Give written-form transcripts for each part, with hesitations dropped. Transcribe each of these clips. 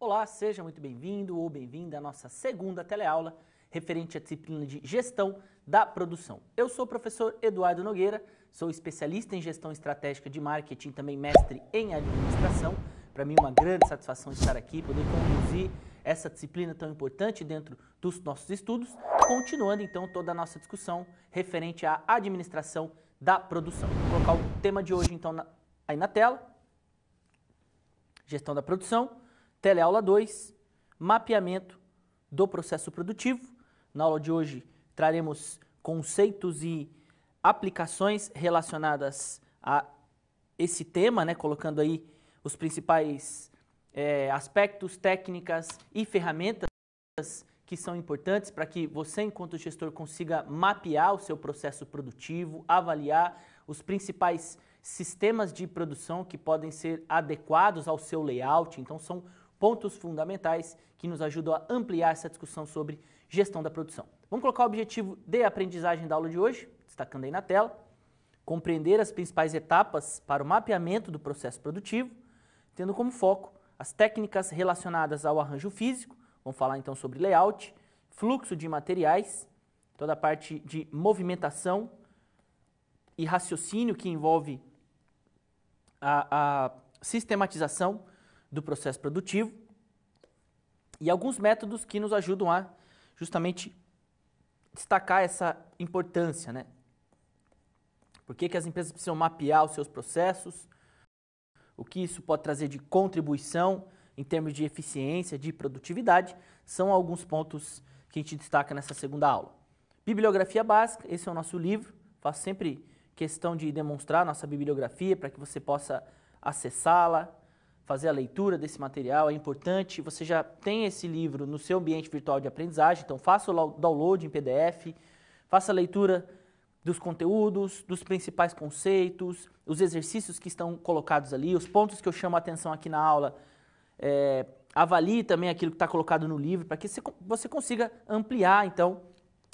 Olá, seja muito bem-vindo ou bem-vinda à nossa segunda teleaula referente à disciplina de Gestão da Produção. Eu sou o professor Eduardo Nogueira, sou especialista em Gestão Estratégica de Marketing, também mestre em Administração. Para mim é uma grande satisfação estar aqui, poder conduzir essa disciplina tão importante dentro dos nossos estudos, continuando então toda a nossa discussão referente à administração da produção. Vou colocar o tema de hoje então aí na tela, Gestão da Produção. Teleaula 2, mapeamento do processo produtivo. Na aula de hoje traremos conceitos e aplicações relacionadas a esse tema, né, colocando aí os principais aspectos, técnicas e ferramentas que são importantes para que você, enquanto gestor, consiga mapear o seu processo produtivo, avaliar os principais sistemas de produção que podem ser adequados ao seu layout. Então, são pontos fundamentais que nos ajudam a ampliar essa discussão sobre gestão da produção. Vamos colocar o objetivo de aprendizagem da aula de hoje, destacando aí na tela, compreender as principais etapas para o mapeamento do processo produtivo, tendo como foco as técnicas relacionadas ao arranjo físico, vamos falar então sobre layout, fluxo de materiais, toda a parte de movimentação e raciocínio que envolve a sistematização do processo produtivo e alguns métodos que nos ajudam a justamente destacar essa importância, né? Por que as empresas precisam mapear os seus processos, o que isso pode trazer de contribuição em termos de eficiência, de produtividade, são alguns pontos que a gente destaca nessa segunda aula. Bibliografia básica, esse é o nosso livro, faço sempre questão de demonstrar nossa bibliografia para que você possa acessá-la, fazer a leitura desse material, é importante. Você já tem esse livro no seu ambiente virtual de aprendizagem, então faça o download em PDF, faça a leitura dos conteúdos, dos principais conceitos, os exercícios que estão colocados ali, os pontos que eu chamo a atenção aqui na aula, avalie também aquilo que está colocado no livro, para que você consiga ampliar, então,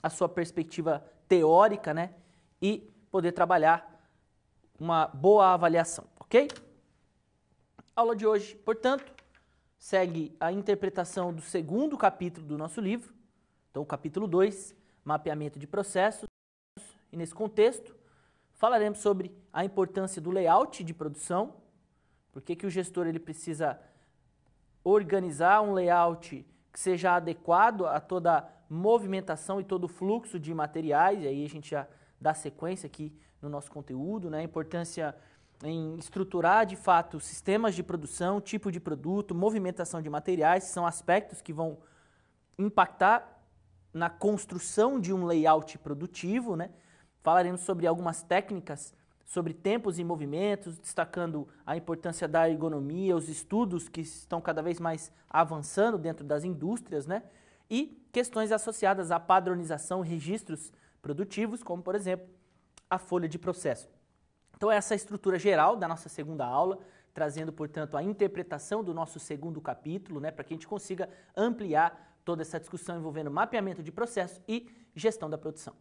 a sua perspectiva teórica, né, e poder trabalhar uma boa avaliação, ok? A aula de hoje, portanto, segue a interpretação do segundo capítulo do nosso livro, então o capítulo 2, mapeamento de processos, e nesse contexto falaremos sobre a importância do layout de produção, por que o gestor ele precisa organizar um layout que seja adequado a toda a movimentação e todo o fluxo de materiais, e aí a gente já dá sequência aqui no nosso conteúdo, né? A importância em estruturar de fato sistemas de produção, tipo de produto, movimentação de materiais, são aspectos que vão impactar na construção de um layout produtivo, né? Falaremos sobre algumas técnicas, sobre tempos e movimentos, destacando a importância da ergonomia, os estudos que estão cada vez mais avançando dentro das indústrias, né? E questões associadas à padronização, registros produtivos, como por exemplo, a folha de processo. Então, essa é a estrutura geral da nossa segunda aula, trazendo, portanto, a interpretação do nosso segundo capítulo, né, para que a gente consiga ampliar toda essa discussão envolvendo mapeamento de processo e gestão da produção.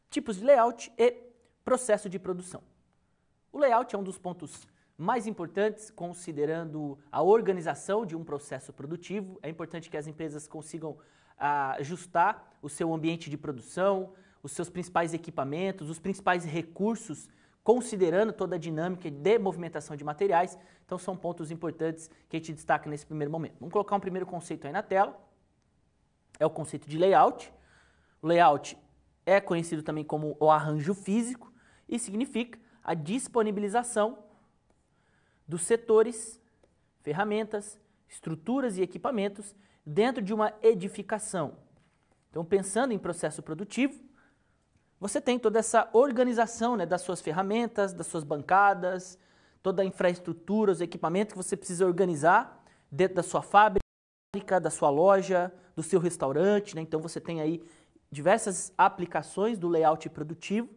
Tipos de layout e processo de produção. O layout é um dos pontos mais importantes, considerando a organização de um processo produtivo. É importante que as empresas consigam ajustar o seu ambiente de produção, os seus principais equipamentos, os principais recursos, considerando toda a dinâmica de movimentação de materiais. Então, são pontos importantes que a gente destaca nesse primeiro momento. Vamos colocar um primeiro conceito aí na tela. É o conceito de layout. O layout é conhecido também como o arranjo físico e significa a disponibilização dos setores, ferramentas, estruturas e equipamentos dentro de uma edificação. Então, pensando em processo produtivo, você tem toda essa organização, né, das suas ferramentas, das suas bancadas, toda a infraestrutura, os equipamentos que você precisa organizar dentro da sua fábrica, da sua loja, do seu restaurante, né? Então, você tem aí diversas aplicações do layout produtivo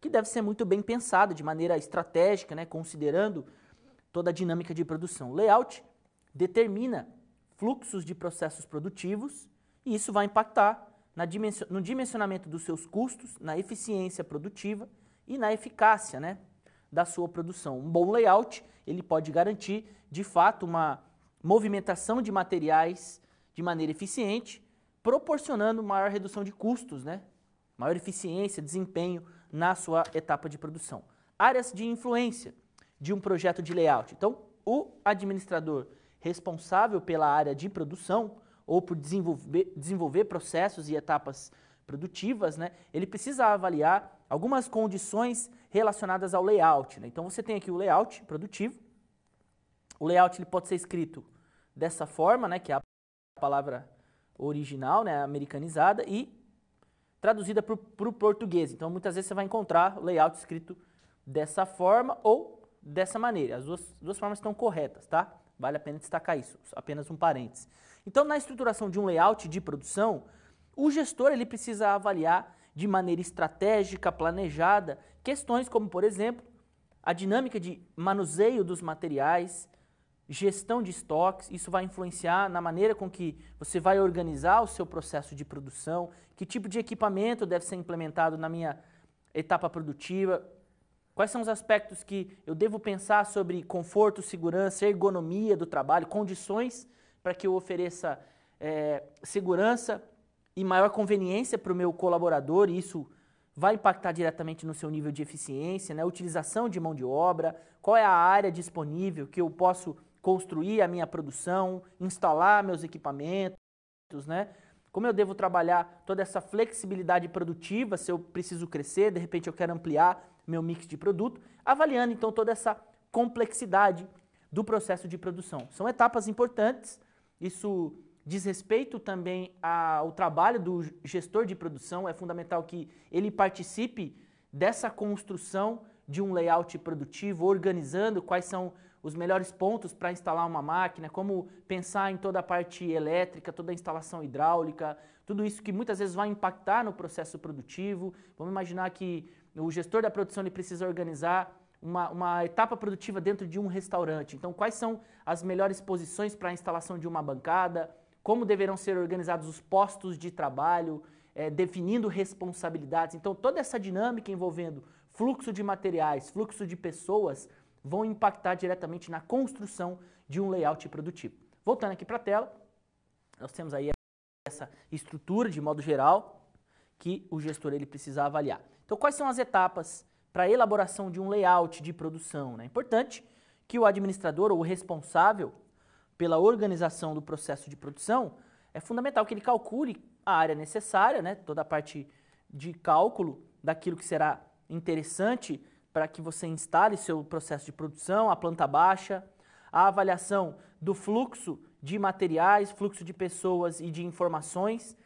que deve ser muito bem pensado de maneira estratégica, né, considerando toda a dinâmica de produção. O layout determina fluxos de processos produtivos e isso vai impactar no dimensionamento dos seus custos, na eficiência produtiva e na eficácia, né, da sua produção. Um bom layout, ele pode garantir, de fato, uma movimentação de materiais de maneira eficiente, proporcionando maior redução de custos, né, maior eficiência, desempenho na sua etapa de produção. Áreas de influência de um projeto de layout. Então, o administrador responsável pela área de produção ou por desenvolver processos e etapas produtivas, né, ele precisa avaliar algumas condições relacionadas ao layout, né? Então, você tem aqui o layout produtivo. O layout ele pode ser escrito dessa forma, né, que é a palavra original, né, americanizada, e traduzida para o português. Então, muitas vezes você vai encontrar o layout escrito dessa forma ou dessa maneira. As duas formas estão corretas, tá? Vale a pena destacar isso, apenas um parênteses. Então, na estruturação de um layout de produção, o gestor ele precisa avaliar de maneira estratégica, planejada, questões como, por exemplo, a dinâmica de manuseio dos materiais, gestão de estoques. Isso vai influenciar na maneira com que você vai organizar o seu processo de produção, que tipo de equipamento deve ser implementado na minha etapa produtiva, quais são os aspectos que eu devo pensar sobre conforto, segurança, ergonomia do trabalho, condições para que eu ofereça segurança e maior conveniência para o meu colaborador, e isso vai impactar diretamente no seu nível de eficiência, né? Utilização de mão de obra, qual é a área disponível que eu posso construir a minha produção, instalar meus equipamentos, né? Como eu devo trabalhar toda essa flexibilidade produtiva, se eu preciso crescer, de repente eu quero ampliar meu mix de produto, avaliando então toda essa complexidade do processo de produção. São etapas importantes, isso diz respeito também ao trabalho do gestor de produção, é fundamental que ele participe dessa construção de um layout produtivo, organizando quais são os melhores pontos para instalar uma máquina, como pensar em toda a parte elétrica, toda a instalação hidráulica, tudo isso que muitas vezes vai impactar no processo produtivo. Vamos imaginar que o gestor da produção ele precisa organizar uma etapa produtiva dentro de um restaurante. Então, quais são as melhores posições para a instalação de uma bancada, como deverão ser organizados os postos de trabalho, definindo responsabilidades. Então, toda essa dinâmica envolvendo fluxo de materiais, fluxo de pessoas, vão impactar diretamente na construção de um layout produtivo. Voltando aqui para a tela, nós temos aí essa estrutura de modo geral que o gestor ele precisa avaliar. Então, quais são as etapas para a elaboração de um layout de produção, né? É importante que o administrador ou o responsável pela organização do processo de produção, é fundamental que ele calcule a área necessária, né? Toda a parte de cálculo daquilo que será interessante para que você instale seu processo de produção, a planta baixa, a avaliação do fluxo de materiais, fluxo de pessoas e de informações.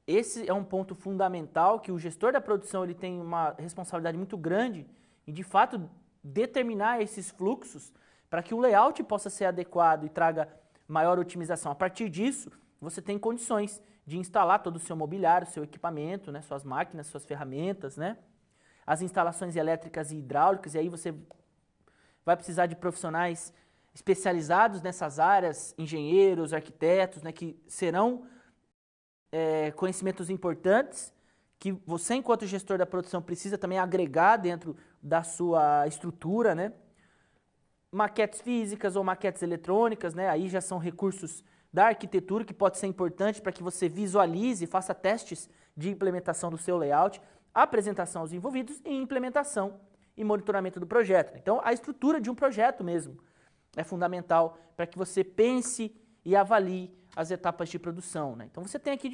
Esse é um ponto fundamental que o gestor da produção ele tem uma responsabilidade muito grande em, de fato, determinar esses fluxos para que o layout possa ser adequado e traga maior otimização. A partir disso, você tem condições de instalar todo o seu mobiliário, seu equipamento, né, suas máquinas, suas ferramentas, né, as instalações elétricas e hidráulicas, e aí você vai precisar de profissionais especializados nessas áreas, engenheiros, arquitetos, né, que serão conhecimentos importantes que você, enquanto gestor da produção, precisa também agregar dentro da sua estrutura, né? Maquetes físicas ou maquetes eletrônicas, né? Aí já são recursos da arquitetura que pode ser importante para que você visualize, faça testes de implementação do seu layout, apresentação aos envolvidos e implementação e monitoramento do projeto. Então, a estrutura de um projeto mesmo é fundamental para que você pense e avalie as etapas de produção, né? Então, você tem aqui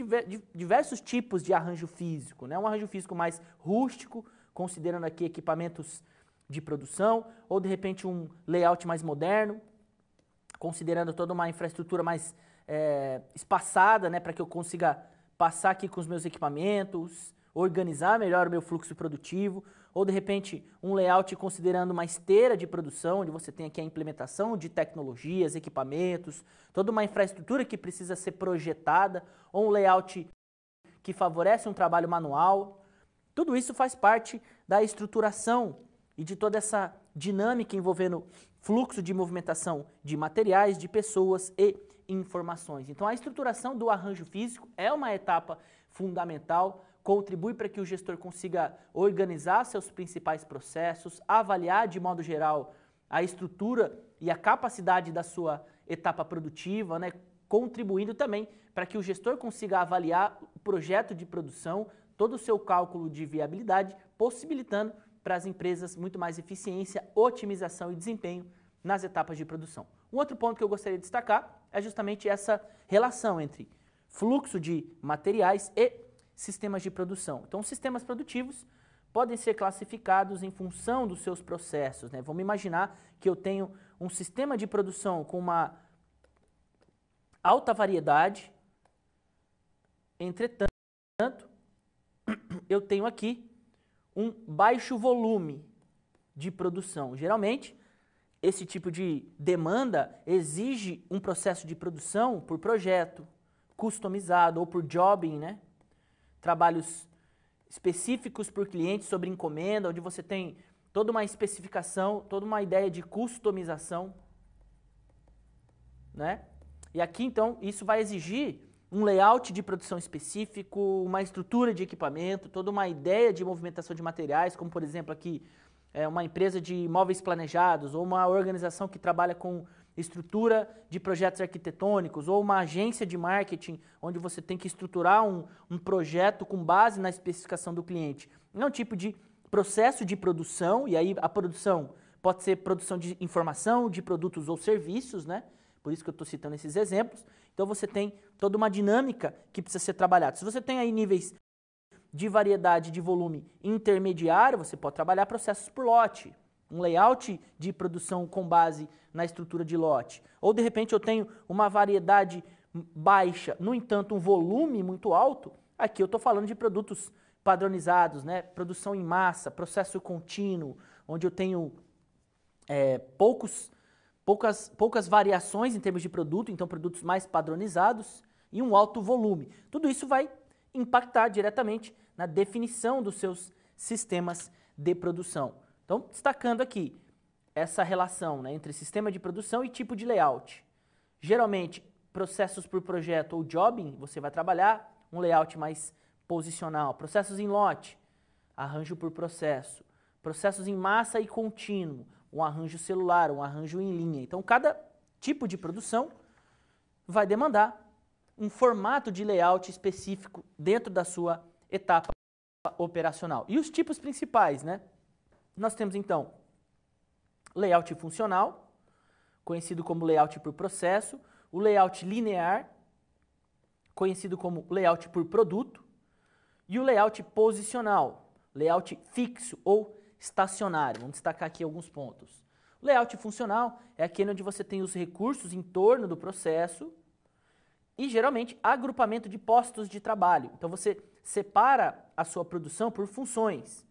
diversos tipos de arranjo físico, né? Um arranjo físico mais rústico, considerando aqui equipamentos de produção, ou de repente um layout mais moderno, considerando toda uma infraestrutura mais espaçada, né? Para que eu consiga passar aqui com os meus equipamentos, organizar melhor o meu fluxo produtivo, ou de repente um layout considerando uma esteira de produção, onde você tem aqui a implementação de tecnologias, equipamentos, toda uma infraestrutura que precisa ser projetada, ou um layout que favorece um trabalho manual. Tudo isso faz parte da estruturação e de toda essa dinâmica envolvendo fluxo de movimentação de materiais, de pessoas e informações. Então, a estruturação do arranjo físico é uma etapa fundamental contribui para que o gestor consiga organizar seus principais processos, avaliar de modo geral a estrutura e a capacidade da sua etapa produtiva, né? Contribuindo também para que o gestor consiga avaliar o projeto de produção, todo o seu cálculo de viabilidade, possibilitando para as empresas muito mais eficiência, otimização e desempenho nas etapas de produção. Um outro ponto que eu gostaria de destacar é justamente essa relação entre fluxo de materiais e sistemas de produção. Então, sistemas produtivos podem ser classificados em função dos seus processos, né? Vamos imaginar que eu tenho um sistema de produção com uma alta variedade, entretanto, eu tenho aqui um baixo volume de produção. Geralmente, esse tipo de demanda exige um processo de produção por projeto, customizado ou por jobbing, né? Trabalhos específicos por cliente sobre encomenda, onde você tem toda uma especificação, toda uma ideia de customização, né? E aqui, então, isso vai exigir um layout de produção específico, uma estrutura de equipamento, toda uma ideia de movimentação de materiais, como, por exemplo, aqui, uma empresa de móveis planejados, ou uma organização que trabalha com estrutura de projetos arquitetônicos, ou uma agência de marketing, onde você tem que estruturar um projeto com base na especificação do cliente. É um tipo de processo de produção, e aí a produção pode ser produção de informação, de produtos ou serviços, né? Por isso que eu estou citando esses exemplos. Então você tem toda uma dinâmica que precisa ser trabalhada. Se você tem aí níveis de variedade de volume intermediário, você pode trabalhar processos por lote, um layout de produção com base na estrutura de lote. Ou de repente eu tenho uma variedade baixa, no entanto um volume muito alto, aqui eu estou falando de produtos padronizados, né? Produção em massa, processo contínuo, onde eu tenho poucas variações em termos de produto, então produtos mais padronizados e um alto volume. Tudo isso vai impactar diretamente na definição dos seus sistemas de produção. Então, destacando aqui essa relação, né, entre sistema de produção e tipo de layout. Geralmente, processos por projeto ou jobbing, você vai trabalhar um layout mais posicional. Processos em lote, arranjo por processo. Processos em massa e contínuo, um arranjo celular, um arranjo em linha. Então, cada tipo de produção vai demandar um formato de layout específico dentro da sua etapa operacional. E os tipos principais, né? Nós temos, então, layout funcional, conhecido como layout por processo, o layout linear, conhecido como layout por produto, e o layout posicional, layout fixo ou estacionário. Vamos destacar aqui alguns pontos. O layout funcional é aquele onde você tem os recursos em torno do processo e, geralmente, agrupamento de postos de trabalho. Então, você separa a sua produção por funções,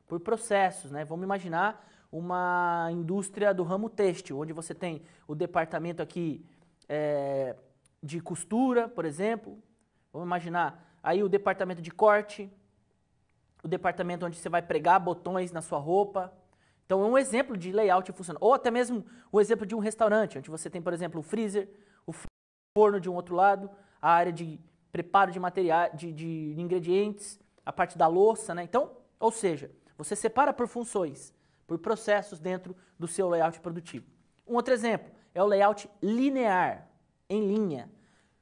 por processos, né? Vamos imaginar uma indústria do ramo têxtil, onde você tem o departamento aqui de costura, por exemplo. Vamos imaginar aí o departamento de corte, o departamento onde você vai pregar botões na sua roupa. Então, é um exemplo de layout funcional. Ou até mesmo o exemplo de um restaurante, onde você tem, por exemplo, o freezer, o forno de um outro lado, a área de preparo de materiais, de ingredientes, a parte da louça, né? Então, ou seja, você separa por funções, por processos dentro do seu layout produtivo. Um outro exemplo é o layout linear, em linha,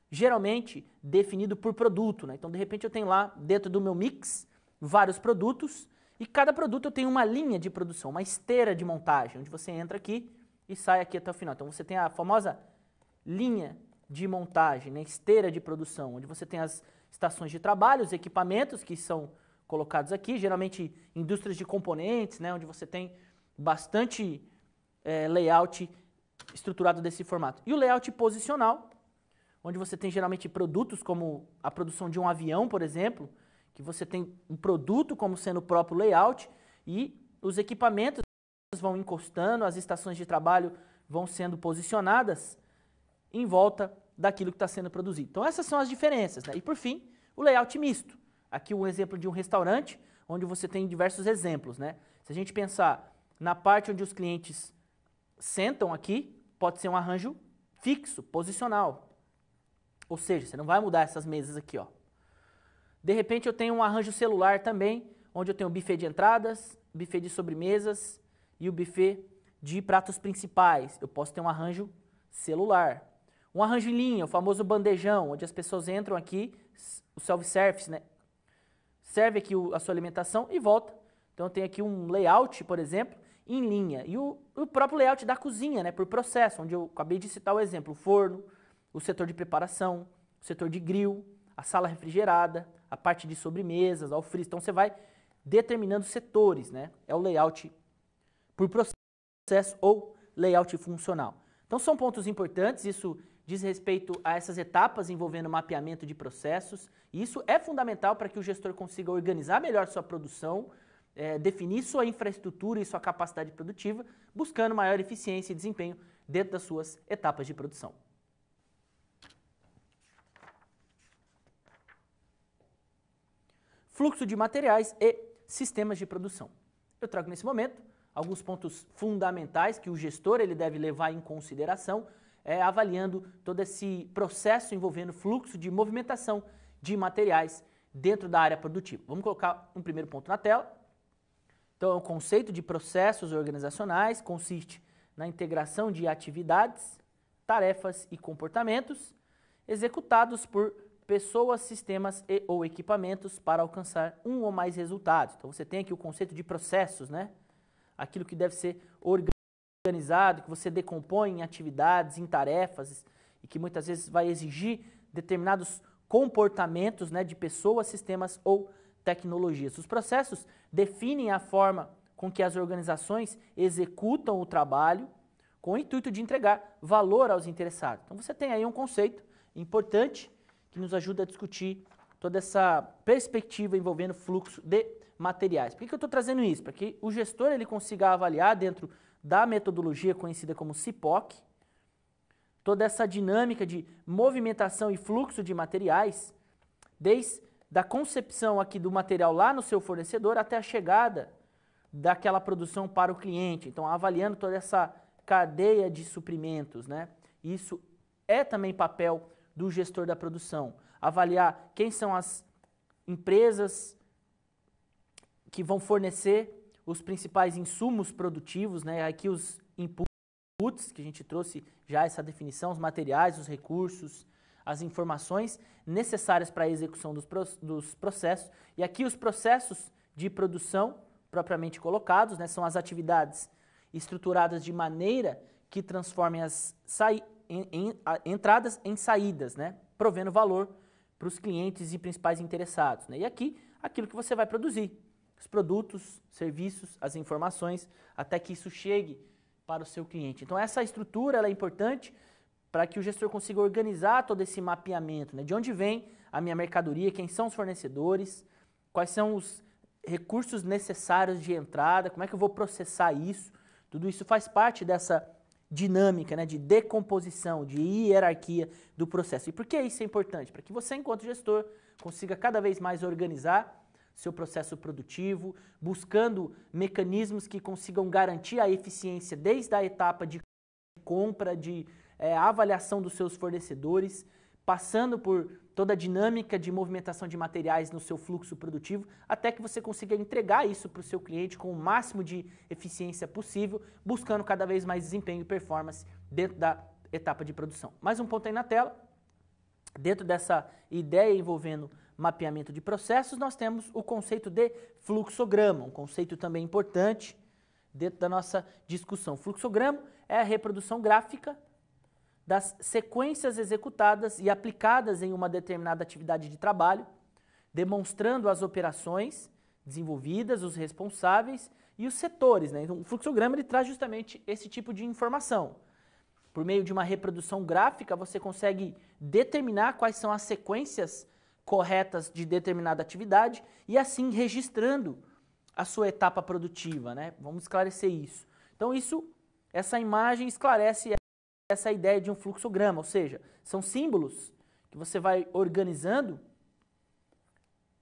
geralmente definido por produto, né? Então, de repente, eu tenho lá dentro do meu mix vários produtos e cada produto eu tenho uma linha de produção, uma esteira de montagem, onde você entra aqui e sai aqui até o final. Então, você tem a famosa linha de montagem, né? Esteira de produção, onde você tem as estações de trabalho, os equipamentos que são colocados aqui, geralmente indústrias de componentes, né? Onde você tem bastante layout estruturado desse formato. E o layout posicional, onde você tem geralmente produtos como a produção de um avião, por exemplo, que você tem um produto como sendo o próprio layout e os equipamentos vão encostando, as estações de trabalho vão sendo posicionadas em volta daquilo que está sendo produzido. Então essas são as diferenças, né? E por fim, o layout misto. Aqui um exemplo de um restaurante, onde você tem diversos exemplos, né? Se a gente pensar na parte onde os clientes sentam aqui, pode ser um arranjo fixo, posicional. Ou seja, você não vai mudar essas mesas aqui, ó. De repente eu tenho um arranjo celular também, onde eu tenho o buffet de entradas, buffet de sobremesas e o buffet de pratos principais. Eu posso ter um arranjo celular. Um arranjo em linha, o famoso bandejão, onde as pessoas entram aqui, o self-service, né? Serve aqui a sua alimentação e volta. Então eu tenho aqui um layout, por exemplo, em linha. E o próprio layout da cozinha, né? Por processo, onde eu acabei de citar o exemplo, o forno, o setor de preparação, o setor de grill, a sala refrigerada, a parte de sobremesas, ao freezer. Então você vai determinando setores, né? É o layout por processo ou layout funcional. Então são pontos importantes, isso diz respeito a essas etapas envolvendo mapeamento de processos, e isso é fundamental para que o gestor consiga organizar melhor sua produção, definir sua infraestrutura e sua capacidade produtiva, buscando maior eficiência e desempenho dentro das suas etapas de produção. Fluxo de materiais e sistemas de produção. Eu trago nesse momento alguns pontos fundamentais que o gestor ele deve levar em consideração, avaliando todo esse processo envolvendo fluxo de movimentação de materiais dentro da área produtiva. Vamos colocar um primeiro ponto na tela. Então, o conceito de processos organizacionais consiste na integração de atividades, tarefas e comportamentos executados por pessoas, sistemas e ou equipamentos para alcançar um ou mais resultados. Então, você tem aqui o conceito de processos, né? Aquilo que deve ser organizado, que você decompõe em atividades, em tarefas, e que muitas vezes vai exigir determinados comportamentos, né, de pessoas, sistemas ou tecnologias. Os processos definem a forma com que as organizações executam o trabalho com o intuito de entregar valor aos interessados. Então você tem aí um conceito importante que nos ajuda a discutir toda essa perspectiva envolvendo fluxo de materiais. Por que eu estou trazendo isso? Para que o gestor ele consiga avaliar dentro da metodologia conhecida como CIPOC, toda essa dinâmica de movimentação e fluxo de materiais, desde a concepção aqui do material lá no seu fornecedor até a chegada daquela produção para o cliente. Então, avaliando toda essa cadeia de suprimentos, né? Isso é também papel do gestor da produção. Avaliar quem são as empresas que vão fornecer os principais insumos produtivos, né? Aqui os inputs, que a gente trouxe já essa definição, os materiais, os recursos, as informações necessárias para a execução dos processos. E aqui os processos de produção propriamente colocados, né? São as atividades estruturadas de maneira que transformem as entradas em saídas, né? Provendo valor para os clientes e principais interessados, né? E aqui, aquilo que você vai produzir, os produtos, serviços, as informações, até que isso chegue para o seu cliente. Então essa estrutura ela é importante para que o gestor consiga organizar todo esse mapeamento, né? De onde vem a minha mercadoria, quem são os fornecedores, quais são os recursos necessários de entrada, como é que eu vou processar isso. Tudo isso faz parte dessa dinâmica, né, de decomposição, de hierarquia do processo. E por que isso é importante? Para que você, enquanto gestor, consiga cada vez mais organizar seu processo produtivo, buscando mecanismos que consigam garantir a eficiência desde a etapa de compra, de avaliação dos seus fornecedores, passando por toda a dinâmica de movimentação de materiais no seu fluxo produtivo, até que você consiga entregar isso para o seu cliente com o máximo de eficiência possível, buscando cada vez mais desempenho e performance dentro da etapa de produção. Mais um ponto aí na tela. Dentro dessa ideia envolvendo mapeamento de processos, nós temos o conceito de fluxograma, um conceito também importante dentro da nossa discussão. Fluxograma é a reprodução gráfica das sequências executadas e aplicadas em uma determinada atividade de trabalho, demonstrando as operações desenvolvidas, os responsáveis e os setores, né? Então, o fluxograma ele traz justamente esse tipo de informação. Por meio de uma reprodução gráfica, você consegue determinar quais são as sequências corretas de determinada atividade e assim registrando a sua etapa produtiva, né? Vamos esclarecer isso. Então, essa imagem esclarece essa ideia de um fluxograma, ou seja, são símbolos que você vai organizando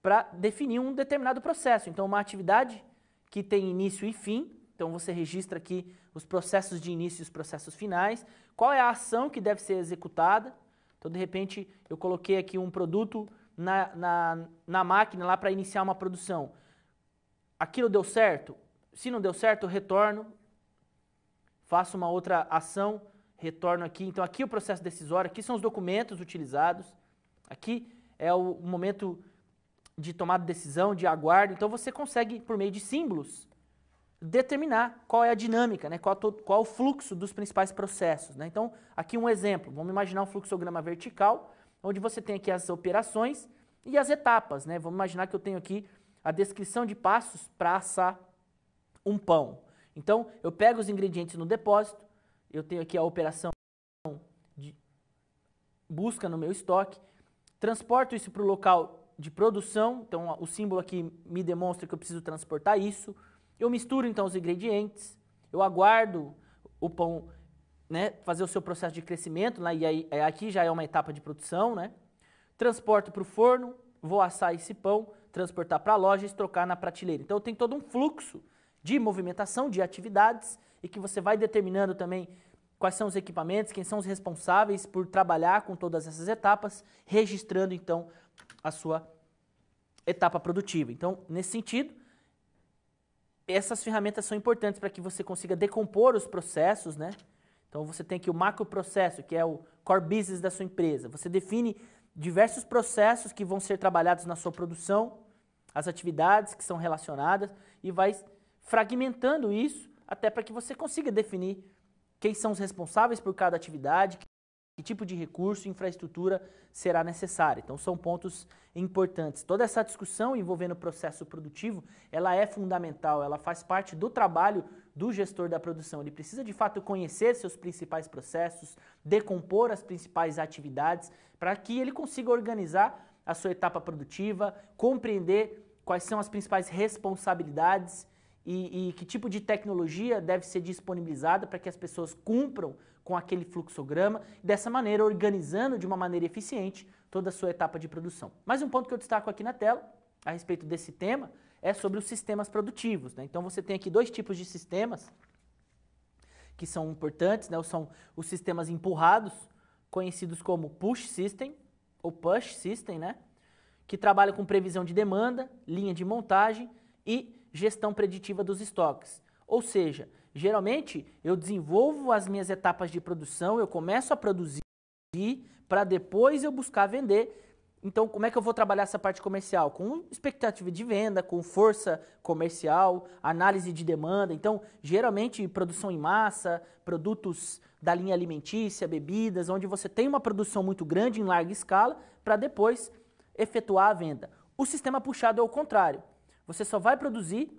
para definir um determinado processo. Então, uma atividade que tem início e fim, então você registra aqui os processos de início e os processos finais, qual é a ação que deve ser executada. Então, de repente, eu coloquei aqui um produto na máquina lá para iniciar uma produção. Aquilo deu certo? Se não deu certo, eu retorno, faço uma outra ação, retorno aqui. Então aqui é o processo decisório, aqui são os documentos utilizados, aqui é o momento de tomada de decisão, de aguardo. Então você consegue, por meio de símbolos, determinar qual é a dinâmica, né? Qual o fluxo dos principais processos, né? Então, aqui um exemplo, vamos imaginar um fluxograma vertical, onde você tem aqui as operações e as etapas, né? Vamos imaginar que eu tenho aqui a descrição de passos para assar um pão. Então, eu pego os ingredientes no depósito, eu tenho aqui a operação de busca no meu estoque, transporto isso para o local de produção, então o símbolo aqui me demonstra que eu preciso transportar isso, eu misturo então os ingredientes, eu aguardo o pão, né, fazer o seu processo de crescimento, né, e aí aqui já é uma etapa de produção, né, transporto para o forno, vou assar esse pão, transportar para a loja e trocar na prateleira. Então tem todo um fluxo de movimentação, de atividades, e que você vai determinando também quais são os equipamentos, quem são os responsáveis por trabalhar com todas essas etapas, registrando então a sua etapa produtiva. Então, nesse sentido, essas ferramentas são importantes para que você consiga decompor os processos, né? Então você tem aqui o macroprocesso, que é o core business da sua empresa. Você define diversos processos que vão ser trabalhados na sua produção, as atividades que são relacionadas, e vai fragmentando isso até para que você consiga definir quem são os responsáveis por cada atividade, que tipo de recurso e infraestrutura será necessária. Então são pontos importantes. Toda essa discussão envolvendo o processo produtivo, ela é fundamental, ela faz parte do trabalho do gestor da produção. Ele precisa de fato conhecer seus principais processos, decompor as principais atividades, para que ele consiga organizar a sua etapa produtiva, compreender quais são as principais responsabilidades e que tipo de tecnologia deve ser disponibilizada para que as pessoas cumpram com aquele fluxograma, dessa maneira organizando de uma maneira eficiente toda a sua etapa de produção. Mais um ponto que eu destaco aqui na tela, a respeito desse tema, é sobre os sistemas produtivos, né? Então você tem aqui dois tipos de sistemas que são importantes, né? São os sistemas empurrados, conhecidos como push system ou push system, né? Que trabalham com previsão de demanda, linha de montagem e gestão preditiva dos estoques. Ou seja, geralmente eu desenvolvo as minhas etapas de produção, eu começo a produzir para depois eu buscar vender. Então, como é que eu vou trabalhar essa parte comercial? Com expectativa de venda, com força comercial, análise de demanda. Então, geralmente produção em massa, produtos da linha alimentícia, bebidas, onde você tem uma produção muito grande em larga escala para depois efetuar a venda. O sistema puxado é o contrário. Você só vai produzir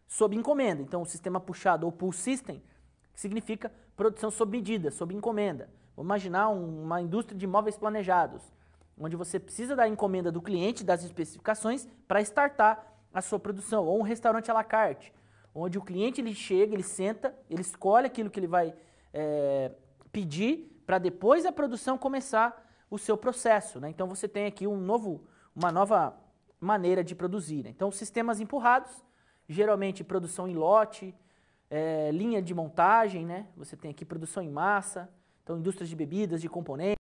sob encomenda. Então, o sistema puxado ou pull system significa produção sob medida, sob encomenda. Vamos imaginar uma indústria de móveis planejados, onde você precisa da encomenda do cliente, das especificações, para startar a sua produção. Ou um restaurante à la carte, onde o cliente ele chega, ele senta, ele escolhe aquilo que ele vai pedir, para depois a produção começar o seu processo, né? Então você tem aqui uma nova maneira de produzir, né? Então, sistemas empurrados, geralmente produção em lote, linha de montagem, né? Você tem aqui produção em massa, então indústrias de bebidas, de componentes,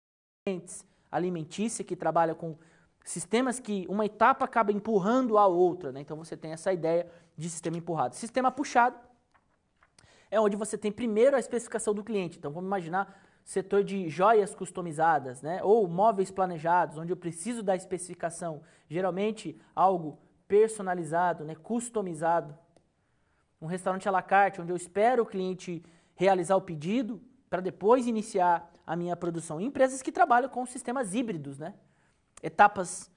alimentícia, que trabalha com sistemas que uma etapa acaba empurrando a outra, né? Então você tem essa ideia de sistema empurrado. Sistema puxado é onde você tem primeiro a especificação do cliente. Então vamos imaginar setor de joias customizadas, né? Ou móveis planejados, onde eu preciso da especificação, geralmente algo personalizado, né? Customizado. Um restaurante à la carte, onde eu espero o cliente realizar o pedido para depois iniciar a minha produção. Empresas que trabalham com sistemas híbridos, né? Etapas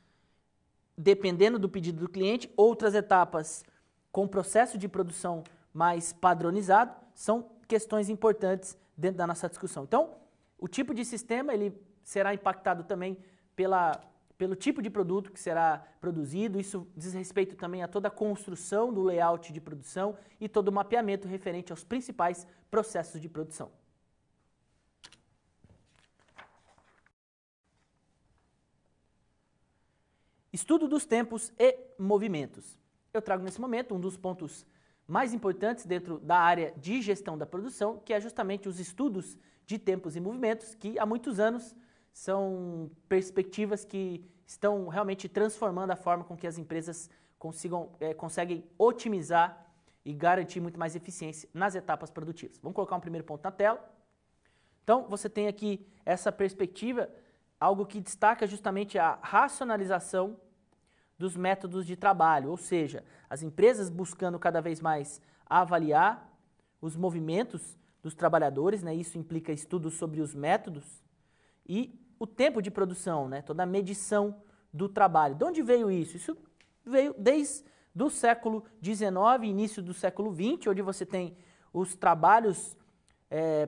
dependendo do pedido do cliente, outras etapas com processo de produção mais padronizado, são questões importantes dentro da nossa discussão. Então, o tipo de sistema ele será impactado também pelo tipo de produto que será produzido. Isso diz respeito também a toda a construção do layout de produção e todo o mapeamento referente aos principais processos de produção. Estudo dos tempos e movimentos. Eu trago nesse momento um dos pontos mais importantes dentro da área de gestão da produção, que é justamente os estudos de tempos e movimentos, que há muitos anos são perspectivas que estão realmente transformando a forma com que as empresas conseguem otimizar e garantir muito mais eficiência nas etapas produtivas. Vamos colocar um primeiro ponto na tela. Então, você tem aqui essa perspectiva, algo que destaca justamente a racionalização dos métodos de trabalho, ou seja, as empresas buscando cada vez mais avaliar os movimentos dos trabalhadores, né? Isso implica estudos sobre os métodos e o tempo de produção, né? Toda a medição do trabalho. De onde veio isso? Isso veio desde o século XIX, início do século XX, onde você tem os trabalhos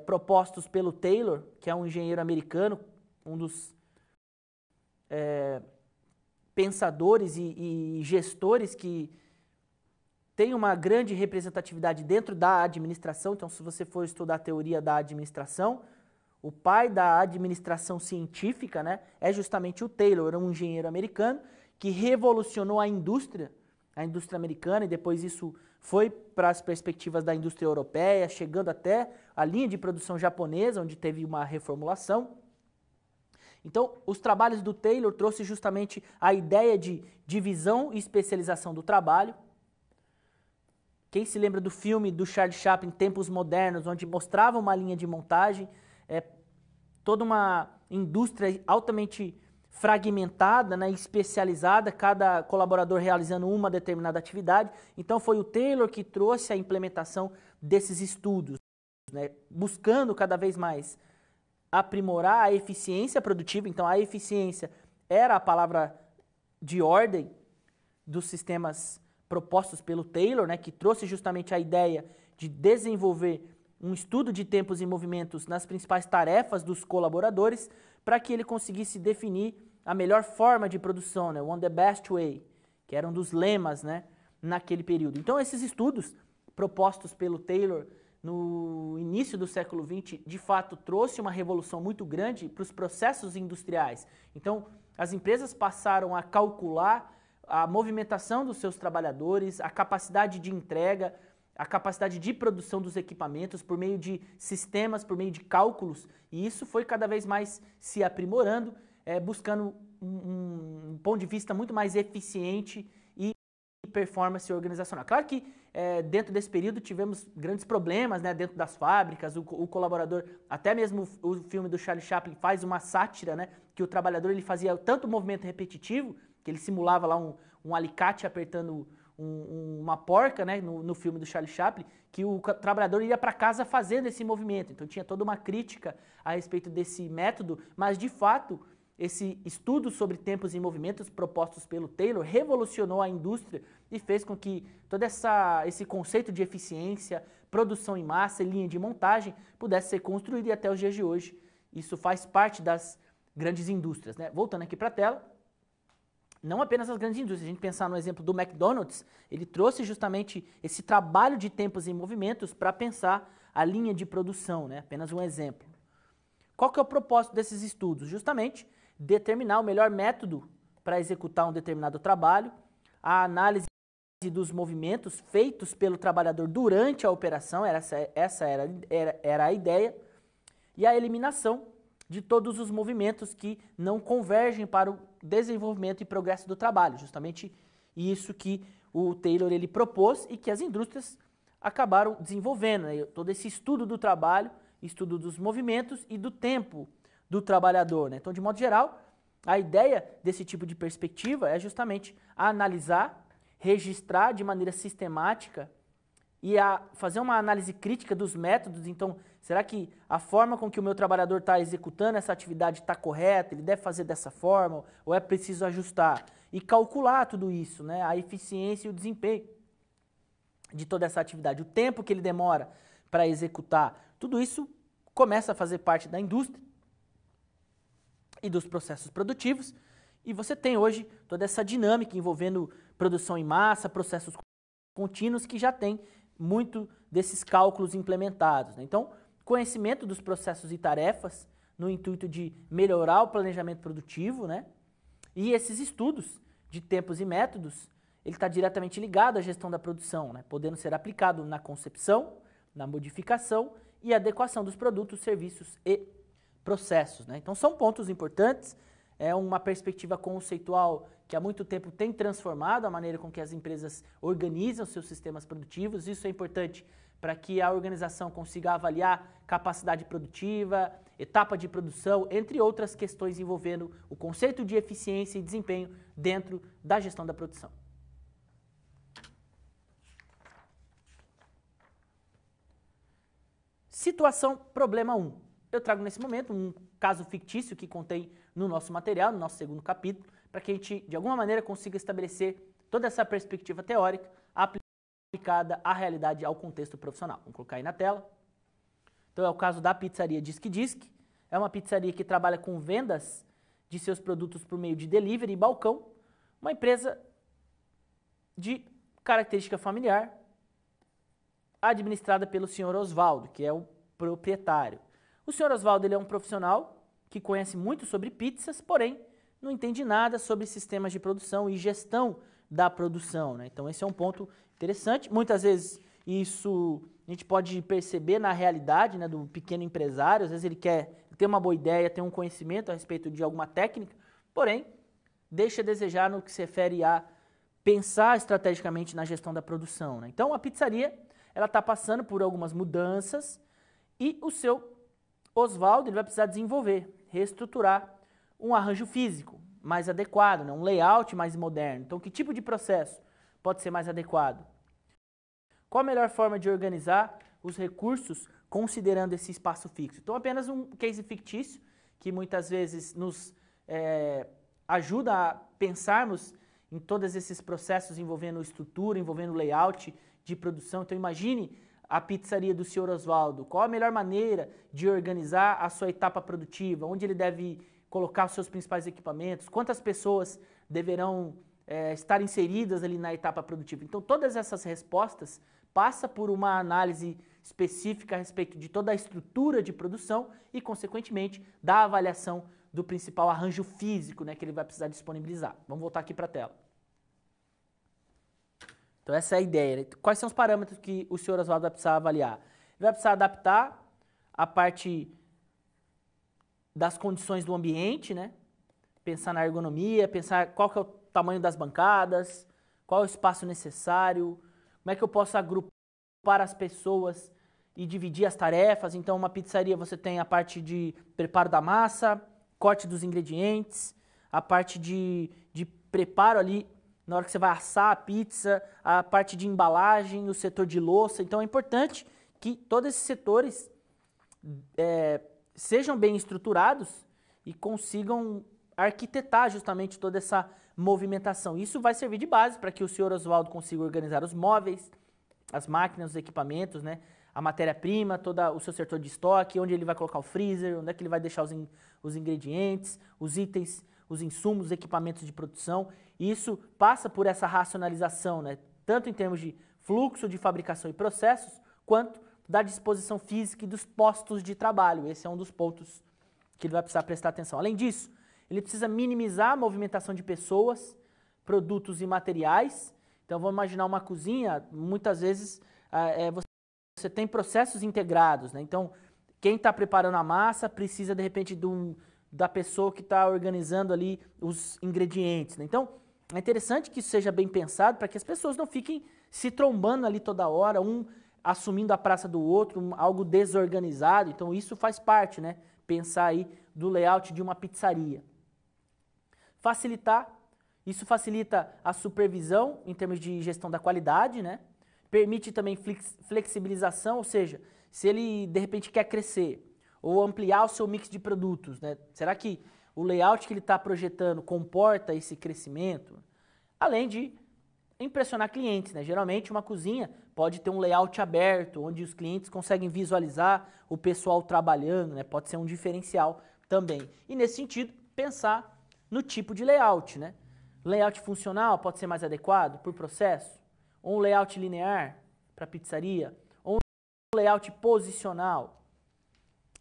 propostos pelo Taylor, que é um engenheiro americano, um dos pensadores e gestores que tem uma grande representatividade dentro da administração. Então, se você for estudar a teoria da administração, o pai da administração científica, né, é justamente o Taylor, um engenheiro americano que revolucionou a indústria americana, e depois isso foi para as perspectivas da indústria europeia, chegando até a linha de produção japonesa, onde teve uma reformulação. Então, os trabalhos do Taylor trouxe justamente a ideia de divisão e especialização do trabalho. Quem se lembra do filme do Charlie Chaplin, Tempos Modernos, onde mostrava uma linha de montagem, toda uma indústria altamente fragmentada, né, especializada, cada colaborador realizando uma determinada atividade. Então foi o Taylor que trouxe a implementação desses estudos, né, buscando cada vez mais aprimorar a eficiência produtiva. Então a eficiência era a palavra de ordem dos sistemas propostos pelo Taylor, né, que trouxe justamente a ideia de desenvolver um estudo de tempos e movimentos nas principais tarefas dos colaboradores para que ele conseguisse definir a melhor forma de produção, né, on the best way, que era um dos lemas, né, naquele período. Então esses estudos propostos pelo Taylor no início do século XX, de fato, trouxe uma revolução muito grande para os processos industriais. Então, as empresas passaram a calcular a movimentação dos seus trabalhadores, a capacidade de entrega, a capacidade de produção dos equipamentos por meio de sistemas, por meio de cálculos, e isso foi cada vez mais se aprimorando, buscando um ponto de vista muito mais eficiente e performance organizacional. Claro que dentro desse período tivemos grandes problemas, né, dentro das fábricas, o colaborador, até mesmo o filme do Charlie Chaplin faz uma sátira, né, que o trabalhador ele fazia tanto movimento repetitivo, que ele simulava lá um alicate apertando uma porca, né, no filme do Charlie Chaplin, que o trabalhador ia para casa fazendo esse movimento. Então tinha toda uma crítica a respeito desse método, mas de fato esse estudo sobre tempos e movimentos propostos pelo Taylor revolucionou a indústria e fez com que todo esse conceito de eficiência, produção em massa e linha de montagem pudesse ser construído, e até os dias de hoje isso faz parte das grandes indústrias, né? Voltando aqui para a tela, não apenas as grandes indústrias, se a gente pensar no exemplo do McDonald's, ele trouxe justamente esse trabalho de tempos e movimentos para pensar a linha de produção, né? Apenas um exemplo. Qual que é o propósito desses estudos? Justamente determinar o melhor método para executar um determinado trabalho, a análise dos movimentos feitos pelo trabalhador durante a operação, essa era a ideia, e a eliminação de todos os movimentos que não convergem para o desenvolvimento e progresso do trabalho. Justamente isso que o Taylor ele propôs e que as indústrias acabaram desenvolvendo, né? Todo esse estudo do trabalho, estudo dos movimentos e do tempo do trabalhador, né? Então, de modo geral, a ideia desse tipo de perspectiva é justamente analisar, registrar de maneira sistemática e fazer uma análise crítica dos métodos. Então, será que a forma com que o meu trabalhador está executando essa atividade está correta? Ele deve fazer dessa forma ou é preciso ajustar? E calcular tudo isso, né? A eficiência e o desempenho de toda essa atividade, o tempo que ele demora para executar. Tudo isso começa a fazer parte da indústria e dos processos produtivos, e você tem hoje toda essa dinâmica envolvendo produção em massa, processos contínuos, que já tem muito desses cálculos implementados, né? Então, conhecimento dos processos e tarefas no intuito de melhorar o planejamento produtivo, né? E esses estudos de tempos e métodos, ele está diretamente ligado à gestão da produção, né? Podendo ser aplicado na concepção, na modificação e adequação dos produtos, serviços e processos, né? Então são pontos importantes. é uma perspectiva conceitual que há muito tempo tem transformado a maneira com que as empresas organizam seus sistemas produtivos. Isso é importante para que a organização consiga avaliar capacidade produtiva, etapa de produção, entre outras questões envolvendo o conceito de eficiência e desempenho dentro da gestão da produção. Situação problema 1. Eu trago nesse momento um caso fictício que contém no nosso material, no nosso segundo capítulo, para que a gente, de alguma maneira, consiga estabelecer toda essa perspectiva teórica aplicada à realidade, ao contexto profissional. Vamos colocar aí na tela. Então é o caso da pizzaria Disque Disque. É uma pizzaria que trabalha com vendas de seus produtos por meio de delivery e balcão. Uma empresa de característica familiar, administrada pelo senhor Oswaldo, que é o proprietário. O senhor Oswaldo ele é um profissional que conhece muito sobre pizzas, porém não entende nada sobre sistemas de produção e gestão da produção, né? Então esse é um ponto interessante. Muitas vezes isso a gente pode perceber na realidade, né, do pequeno empresário. Às vezes ele tem uma boa ideia, tem um conhecimento a respeito de alguma técnica, porém deixa a desejar no que se refere a pensar estrategicamente na gestão da produção, né? Então a pizzaria ela está passando por algumas mudanças e o seu Oswaldo ele vai precisar desenvolver, reestruturar um arranjo físico mais adequado, né? Um layout mais moderno. Então, que tipo de processo pode ser mais adequado? Qual a melhor forma de organizar os recursos considerando esse espaço fixo? Então, apenas um case fictício que muitas vezes nos ajuda a pensarmos em todos esses processos envolvendo estrutura, envolvendo layout de produção. Então, imagine a pizzaria do senhor Oswaldo. Qual a melhor maneira de organizar a sua etapa produtiva? Onde ele deve colocar os seus principais equipamentos? Quantas pessoas deverão estar inseridas ali na etapa produtiva? Então, todas essas respostas passam por uma análise específica a respeito de toda a estrutura de produção e, consequentemente, da avaliação do principal arranjo físico, né, que ele vai precisar disponibilizar. Vamos voltar aqui para a tela. Então essa é a ideia, né? Quais são os parâmetros que o senhor Oswaldo vai precisar avaliar? Ele vai precisar adaptar a parte das condições do ambiente, né? Pensar na ergonomia, pensar qual que é o tamanho das bancadas, qual é o espaço necessário, como é que eu posso agrupar as pessoas e dividir as tarefas. Então, uma pizzaria você tem a parte de preparo da massa, corte dos ingredientes, a parte de preparo ali na hora que você vai assar a pizza, a parte de embalagem, o setor de louça. Então é importante que todos esses setores sejam bem estruturados e consigam arquitetar justamente toda essa movimentação. Isso vai servir de base para que o senhor Oswaldo consiga organizar os móveis, as máquinas, os equipamentos, né? A matéria-prima, todo o seu setor de estoque, onde ele vai colocar o freezer, onde é que ele vai deixar os ingredientes, os itens, os insumos, os equipamentos de produção. E isso passa por essa racionalização, né? Tanto em termos de fluxo de fabricação e processos, quanto da disposição física e dos postos de trabalho. Esse é um dos pontos que ele vai precisar prestar atenção. Além disso, ele precisa minimizar a movimentação de pessoas, produtos e materiais. Então, vamos imaginar uma cozinha, muitas vezes você tem processos integrados, né? Então, quem está preparando a massa precisa, de repente, da pessoa que está organizando ali os ingredientes, né? Então, é interessante que isso seja bem pensado para que as pessoas não fiquem se trombando ali toda hora, um assumindo a praça do outro, algo desorganizado. Então, isso faz parte, né? Pensar aí do layout de uma pizzaria. Isso facilita a supervisão em termos de gestão da qualidade, né? Permite também flexibilização, ou seja, se ele de repente quer crescer ou ampliar o seu mix de produtos, né? Será que o layout que ele está projetando comporta esse crescimento? Além de impressionar clientes, né? Geralmente uma cozinha pode ter um layout aberto, onde os clientes conseguem visualizar o pessoal trabalhando, né? Pode ser um diferencial também. E nesse sentido, pensar no tipo de layout, né? Layout funcional pode ser mais adequado por processo, ou um layout linear para pizzaria, ou um layout posicional.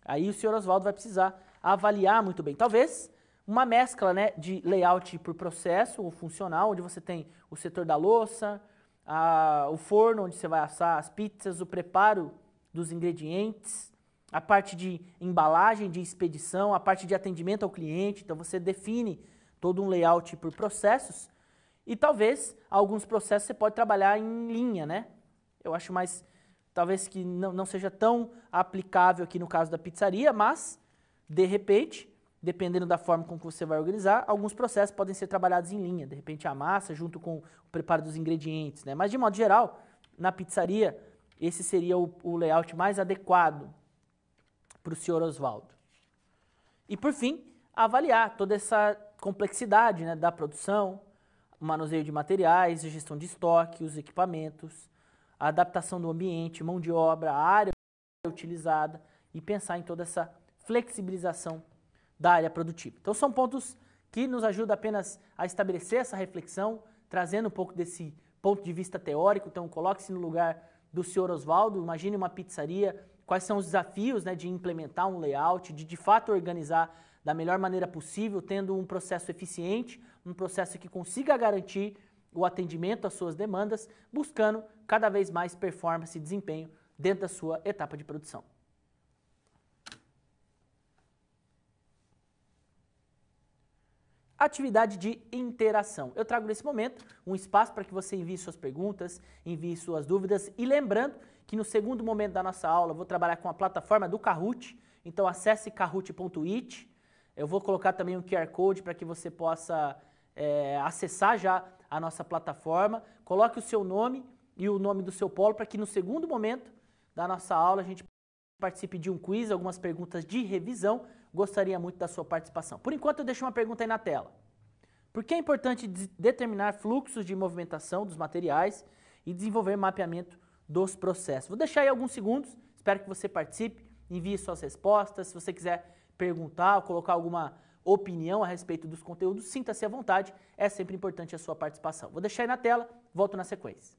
Aí o senhor Oswaldo vai precisar avaliar muito bem. Talvez uma mescla, né, de layout por processo ou funcional, onde você tem o setor da louça, o forno onde você vai assar as pizzas, o preparo dos ingredientes, a parte de embalagem, de expedição, a parte de atendimento ao cliente. Então você define todo um layout por processos e talvez alguns processos você pode trabalhar em linha, né? Eu acho mais, talvez que não seja tão aplicável aqui no caso da pizzaria, mas de repente, dependendo da forma como você vai organizar, alguns processos podem ser trabalhados em linha. De repente a massa junto com o preparo dos ingredientes, né? Mas de modo geral, na pizzaria, esse seria o layout mais adequado para o senhor Oswaldo. E por fim, avaliar toda essa complexidade, né, da produção, o manuseio de materiais, a gestão de estoque, os equipamentos, a adaptação do ambiente, mão de obra, a área utilizada e pensar em toda essa flexibilização da área produtiva. Então são pontos que nos ajudam apenas a estabelecer essa reflexão, trazendo um pouco desse ponto de vista teórico. Então coloque-se no lugar do senhor Oswaldo, imagine uma pizzaria, quais são os desafios, né, de implementar um layout, de fato organizar da melhor maneira possível, tendo um processo eficiente, um processo que consiga garantir o atendimento às suas demandas, buscando cada vez mais performance e desempenho dentro da sua etapa de produção. Atividade de interação. Eu trago nesse momento um espaço para que você envie suas perguntas, envie suas dúvidas e lembrando que no segundo momento da nossa aula eu vou trabalhar com a plataforma do Kahoot, então acesse kahoot.it. Eu vou colocar também um QR Code para que você possa acessar já a nossa plataforma. Coloque o seu nome e o nome do seu polo para que no segundo momento da nossa aula a gente participe de um quiz, algumas perguntas de revisão. Gostaria muito da sua participação. Por enquanto eu deixo uma pergunta aí na tela. Por que é importante determinar fluxos de movimentação dos materiais e desenvolver mapeamento dos processos? Vou deixar aí alguns segundos, espero que você participe, envie suas respostas. Se você quiser perguntar ou colocar alguma opinião a respeito dos conteúdos, sinta-se à vontade, é sempre importante a sua participação. Vou deixar aí na tela, volto na sequência.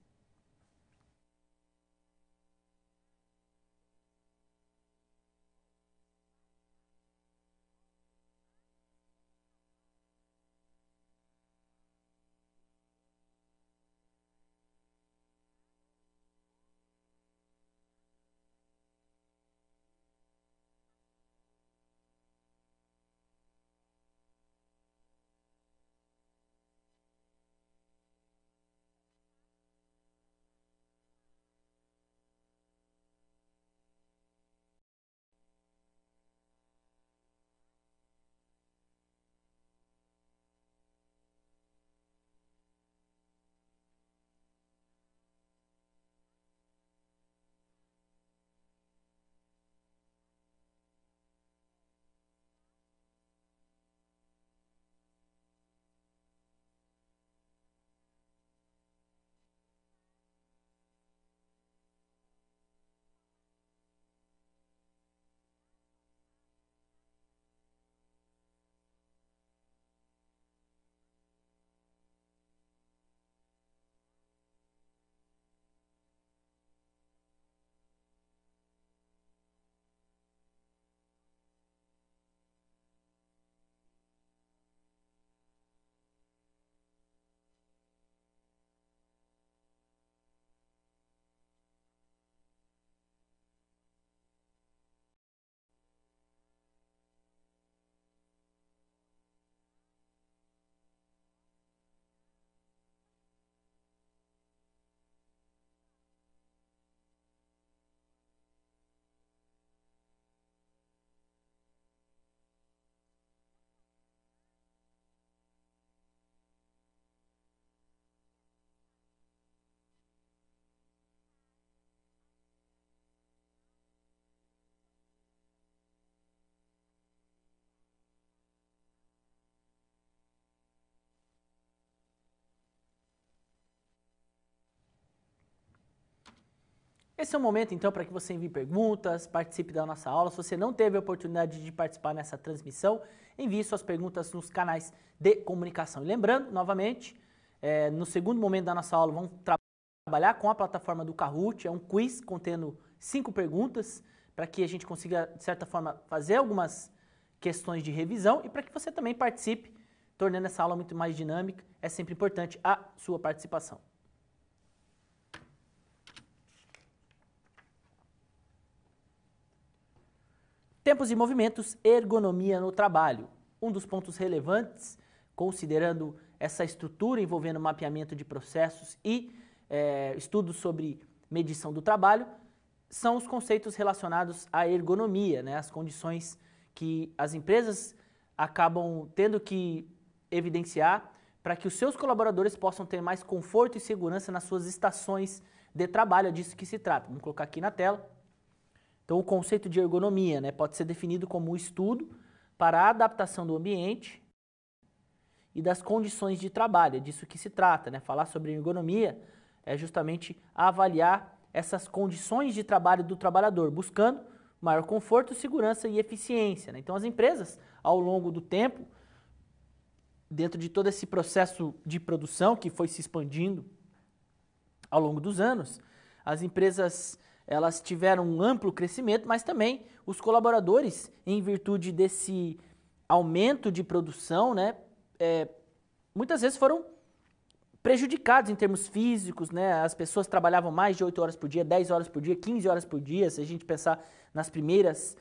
Esse é o momento, então, para que você envie perguntas, participe da nossa aula. Se você não teve a oportunidade de participar nessa transmissão, envie suas perguntas nos canais de comunicação. E lembrando, novamente, no segundo momento da nossa aula, vamos trabalhar com a plataforma do Kahoot. É um quiz contendo 5 perguntas, para que a gente consiga, de certa forma, fazer algumas questões de revisão e para que você também participe, tornando essa aula muito mais dinâmica. É sempre importante a sua participação. Tempos e movimentos, ergonomia no trabalho. Um dos pontos relevantes, considerando essa estrutura envolvendo mapeamento de processos e estudos sobre medição do trabalho, são os conceitos relacionados à ergonomia, né? As condições que as empresas acabam tendo que evidenciar para que os seus colaboradores possam ter mais conforto e segurança nas suas estações de trabalho, é disso que se trata. Vamos colocar aqui na tela. Então, o conceito de ergonomia, né, pode ser definido como um estudo para a adaptação do ambiente e das condições de trabalho, é disso que se trata, né? Falar sobre ergonomia é justamente avaliar essas condições de trabalho do trabalhador, buscando maior conforto, segurança e eficiência, né? Então, as empresas, ao longo do tempo, dentro de todo esse processo de produção que foi se expandindo ao longo dos anos, as empresas elas tiveram um amplo crescimento, mas também os colaboradores, em virtude desse aumento de produção, né, muitas vezes foram prejudicados em termos físicos, né? As pessoas trabalhavam mais de 8 horas por dia, 10 horas por dia, 15 horas por dia. Se a gente pensar nas primeiras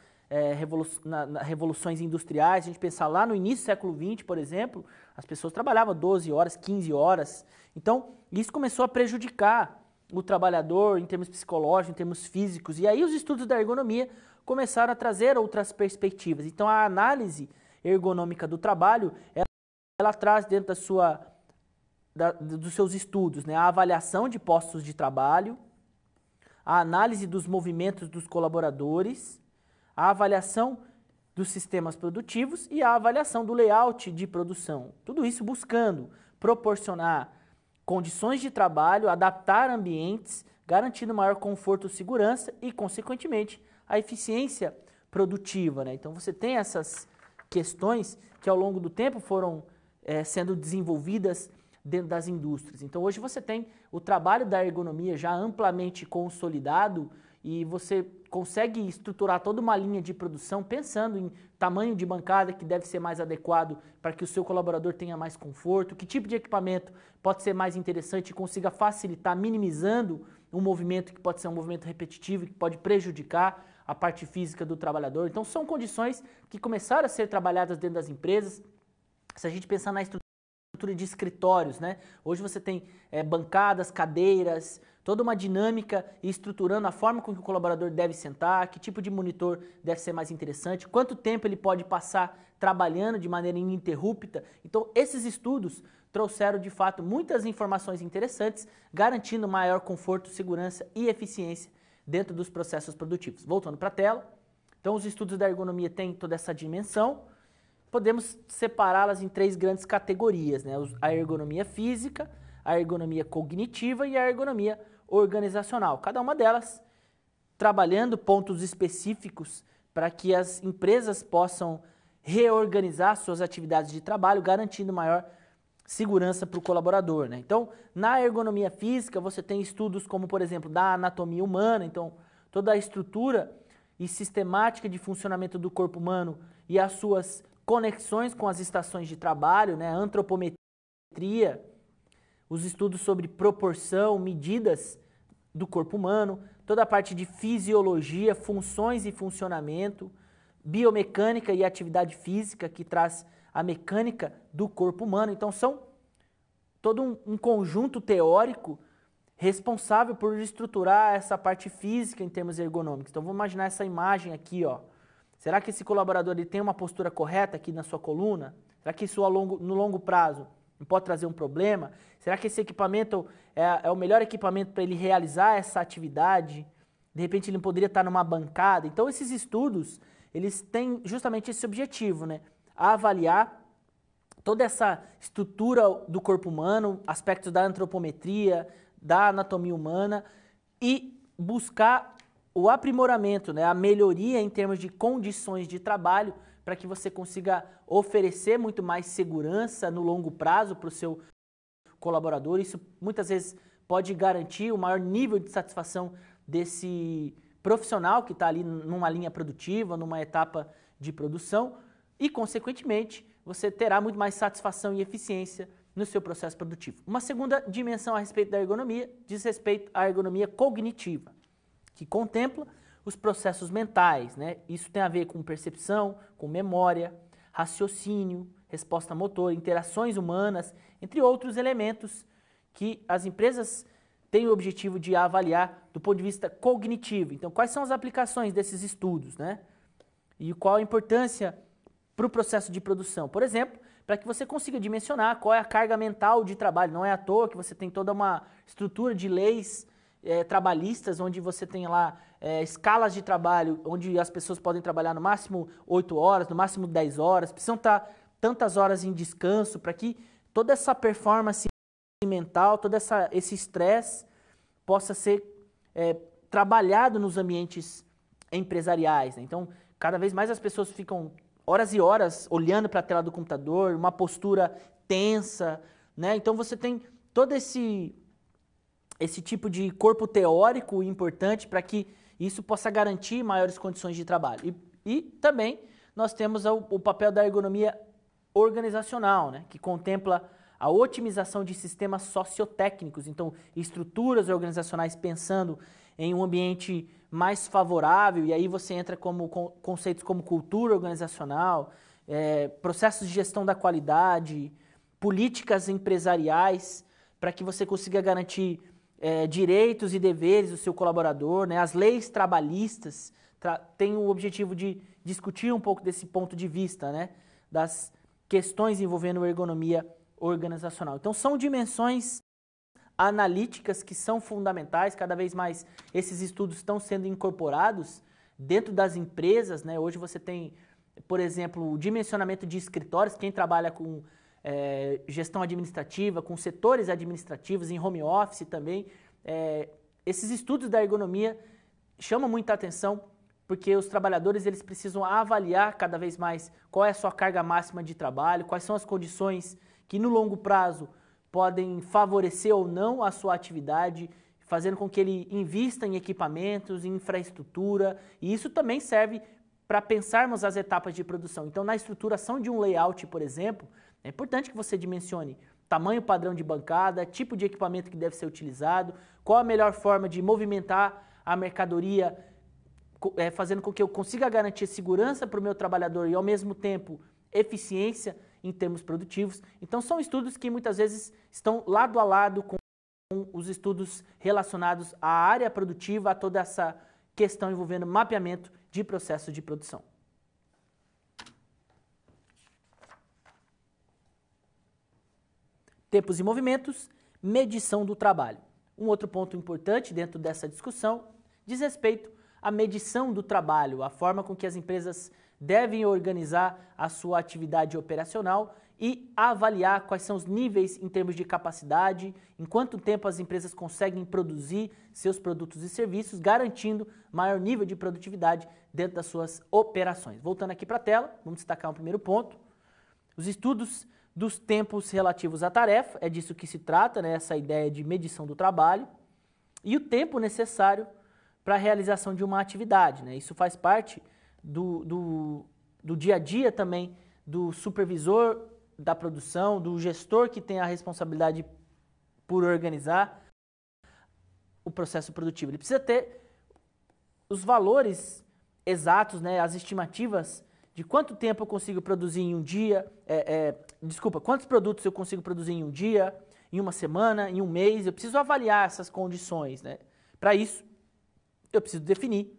revoluções industriais, a gente pensar lá no início do século XX, por exemplo, as pessoas trabalhavam 12 horas, 15 horas. Então, isso começou a prejudicar o trabalhador em termos psicológicos, em termos físicos. E aí os estudos da ergonomia começaram a trazer outras perspectivas. Então, a análise ergonômica do trabalho, ela traz dentro dos seus estudos, né, a avaliação de postos de trabalho, a análise dos movimentos dos colaboradores, a avaliação dos sistemas produtivos e a avaliação do layout de produção. Tudo isso buscando proporcionar condições de trabalho, adaptar ambientes, garantindo maior conforto, segurança e, consequentemente, a eficiência produtiva, né? Então, você tem essas questões que, ao longo do tempo, foram sendo desenvolvidas dentro das indústrias. Então, hoje você tem o trabalho da ergonomia já amplamente consolidado e você consegue estruturar toda uma linha de produção pensando em tamanho de bancada que deve ser mais adequado para que o seu colaborador tenha mais conforto, que tipo de equipamento pode ser mais interessante e consiga facilitar, minimizando um movimento que pode ser um movimento repetitivo, que pode prejudicar a parte física do trabalhador. Então, são condições que começaram a ser trabalhadas dentro das empresas. Se a gente pensar na estrutura de escritórios, né? Hoje você tem bancadas, cadeiras, toda uma dinâmica e estruturando a forma com que o colaborador deve sentar, que tipo de monitor deve ser mais interessante, quanto tempo ele pode passar trabalhando de maneira ininterrupta. Então, esses estudos trouxeram, de fato, muitas informações interessantes, garantindo maior conforto, segurança e eficiência dentro dos processos produtivos. Voltando para a tela, então os estudos da ergonomia têm toda essa dimensão. Podemos separá-las em 3 grandes categorias, né? A ergonomia física, a ergonomia cognitiva e a ergonomia organizacional. Cada uma delas trabalhando pontos específicos para que as empresas possam reorganizar suas atividades de trabalho, garantindo maior segurança para o colaborador, né? Então, na ergonomia física, você tem estudos como, por exemplo, da anatomia humana, então toda a estrutura e sistemática de funcionamento do corpo humano e as suas conexões com as estações de trabalho, né, antropometria, os estudos sobre proporção, medidas do corpo humano, toda a parte de fisiologia, funções e funcionamento, biomecânica e atividade física, que traz a mecânica do corpo humano. Então, são todo um conjunto teórico responsável por estruturar essa parte física em termos ergonômicos. Então, vamos imaginar essa imagem aqui, ó. Será que esse colaborador ele tem uma postura correta aqui na sua coluna? Será que isso no longo prazo não pode trazer um problema? Será que esse equipamento é o melhor equipamento para ele realizar essa atividade? De repente ele poderia estar numa bancada. Então esses estudos, eles têm justamente esse objetivo, né? A avaliar toda essa estrutura do corpo humano, aspectos da antropometria, da anatomia humana e buscar o aprimoramento, né, a melhoria em termos de condições de trabalho para que você consiga oferecer muito mais segurança no longo prazo para o seu colaborador. Isso muitas vezes pode garantir o maior nível de satisfação desse profissional que está ali numa linha produtiva, numa etapa de produção e, consequentemente, você terá muito mais satisfação e eficiência no seu processo produtivo. Uma segunda dimensão a respeito da ergonomia diz respeito à ergonomia cognitiva, que contempla os processos mentais, né? Isso tem a ver com percepção, com memória, raciocínio, resposta motor, interações humanas, entre outros elementos que as empresas têm o objetivo de avaliar do ponto de vista cognitivo. Então, quais são as aplicações desses estudos, né? E qual a importância para o processo de produção? Por exemplo, para que você consiga dimensionar qual é a carga mental de trabalho. Não é à toa que você tem toda uma estrutura de leis trabalhistas, onde você tem lá escalas de trabalho, onde as pessoas podem trabalhar no máximo 8 horas, no máximo 10 horas, precisam estar tantas horas em descanso para que toda essa performance mental, todo esse estresse possa ser trabalhado nos ambientes empresariais, né? Então, cada vez mais as pessoas ficam horas e horas olhando para a tela do computador, uma postura tensa, né? Então você tem todo esse tipo de corpo teórico importante para que isso possa garantir maiores condições de trabalho. E também nós temos o papel da ergonomia organizacional, né? Que contempla a otimização de sistemas sociotécnicos, então estruturas organizacionais pensando em um ambiente mais favorável, e aí você entra como conceitos como cultura organizacional, processos de gestão da qualidade, políticas empresariais, para que você consiga garantir direitos e deveres do seu colaborador, né? As leis trabalhistas têm o objetivo de discutir um pouco desse ponto de vista, né? Das questões envolvendo ergonomia organizacional. Então são dimensões analíticas que são fundamentais, cada vez mais esses estudos estão sendo incorporados dentro das empresas, né? Hoje você tem, por exemplo, o dimensionamento de escritórios, quem trabalha com gestão administrativa, com setores administrativos, em home office também, esses estudos da ergonomia chamam muita atenção, porque os trabalhadores eles precisam avaliar cada vez mais qual é a sua carga máxima de trabalho, quais são as condições que no longo prazo podem favorecer ou não a sua atividade, fazendo com que ele invista em equipamentos, em infraestrutura, e isso também serve para pensarmos as etapas de produção. Então, na estruturação de um layout, por exemplo, é importante que você dimensione tamanho padrão de bancada, tipo de equipamento que deve ser utilizado, qual a melhor forma de movimentar a mercadoria, fazendo com que eu consiga garantir segurança para o meu trabalhador e, ao mesmo tempo, eficiência em termos produtivos. Então, são estudos que muitas vezes estão lado a lado com os estudos relacionados à área produtiva, a toda essa questão envolvendo mapeamento de processos de produção. Tempos e movimentos, medição do trabalho. Um outro ponto importante dentro dessa discussão diz respeito à medição do trabalho, a forma com que as empresas devem organizar a sua atividade operacional e avaliar quais são os níveis em termos de capacidade, em quanto tempo as empresas conseguem produzir seus produtos e serviços, garantindo maior nível de produtividade dentro das suas operações. Voltando aqui para a tela, vamos destacar um primeiro ponto. Os estudos dos tempos relativos à tarefa, é disso que se trata, né, essa ideia de medição do trabalho, e o tempo necessário para a realização de uma atividade, né? Isso faz parte do dia a dia também do supervisor da produção, do gestor que tem a responsabilidade por organizar o processo produtivo. Ele precisa ter os valores exatos, né, as estimativas de quanto tempo eu consigo produzir em um dia, quantos produtos eu consigo produzir em um dia, em uma semana, em um mês. Eu preciso avaliar essas condições, né? Para isso, eu preciso definir,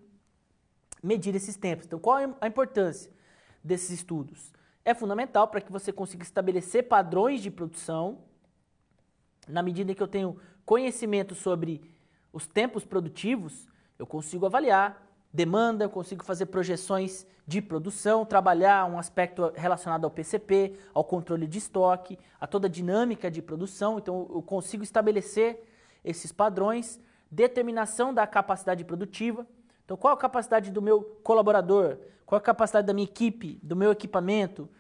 medir esses tempos. Então, qual é a importância desses estudos? É fundamental para que você consiga estabelecer padrões de produção, na medida em que eu tenho conhecimento sobre os tempos produtivos, eu consigo avaliar demanda, eu consigo fazer projeções de produção, trabalhar um aspecto relacionado ao PCP, ao controle de estoque, a toda a dinâmica de produção. Então, eu consigo estabelecer esses padrões, determinação da capacidade produtiva. Então, qual a capacidade do meu colaborador? Qual a capacidade da minha equipe, do meu equipamento,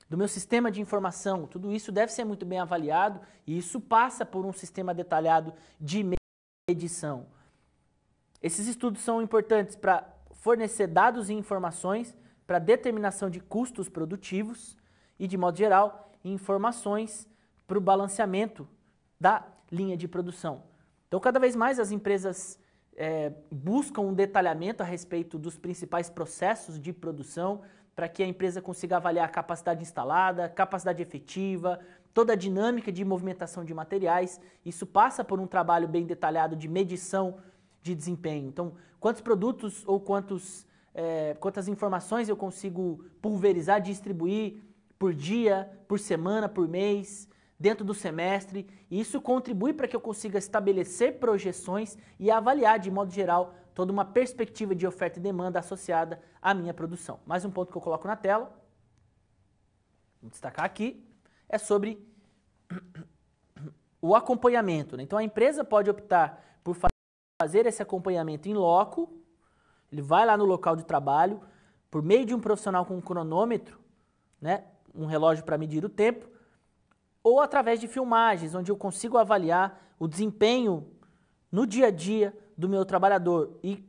do meu sistema de informação? Tudo isso deve ser muito bem avaliado e isso passa por um sistema detalhado de medição. Esses estudos são importantes para fornecer dados e informações para determinação de custos produtivos e, de modo geral, informações para o balanceamento da linha de produção. Então, cada vez mais as empresas buscam um detalhamento a respeito dos principais processos de produção para que a empresa consiga avaliar a capacidade instalada, capacidade efetiva, toda a dinâmica de movimentação de materiais. Isso passa por um trabalho bem detalhado de medição de desempenho. Então, quantos produtos ou quantas informações eu consigo pulverizar, distribuir por dia, por semana, por mês, dentro do semestre. E isso contribui para que eu consiga estabelecer projeções e avaliar, de modo geral, toda uma perspectiva de oferta e demanda associada à minha produção. Mais um ponto que eu coloco na tela, vou destacar aqui, é sobre o acompanhamento, né? Então a empresa pode optar por fazer esse acompanhamento em loco, ele vai lá no local de trabalho, por meio de um profissional com um cronômetro, né, um relógio para medir o tempo, ou através de filmagens, onde eu consigo avaliar o desempenho no dia a dia do meu trabalhador e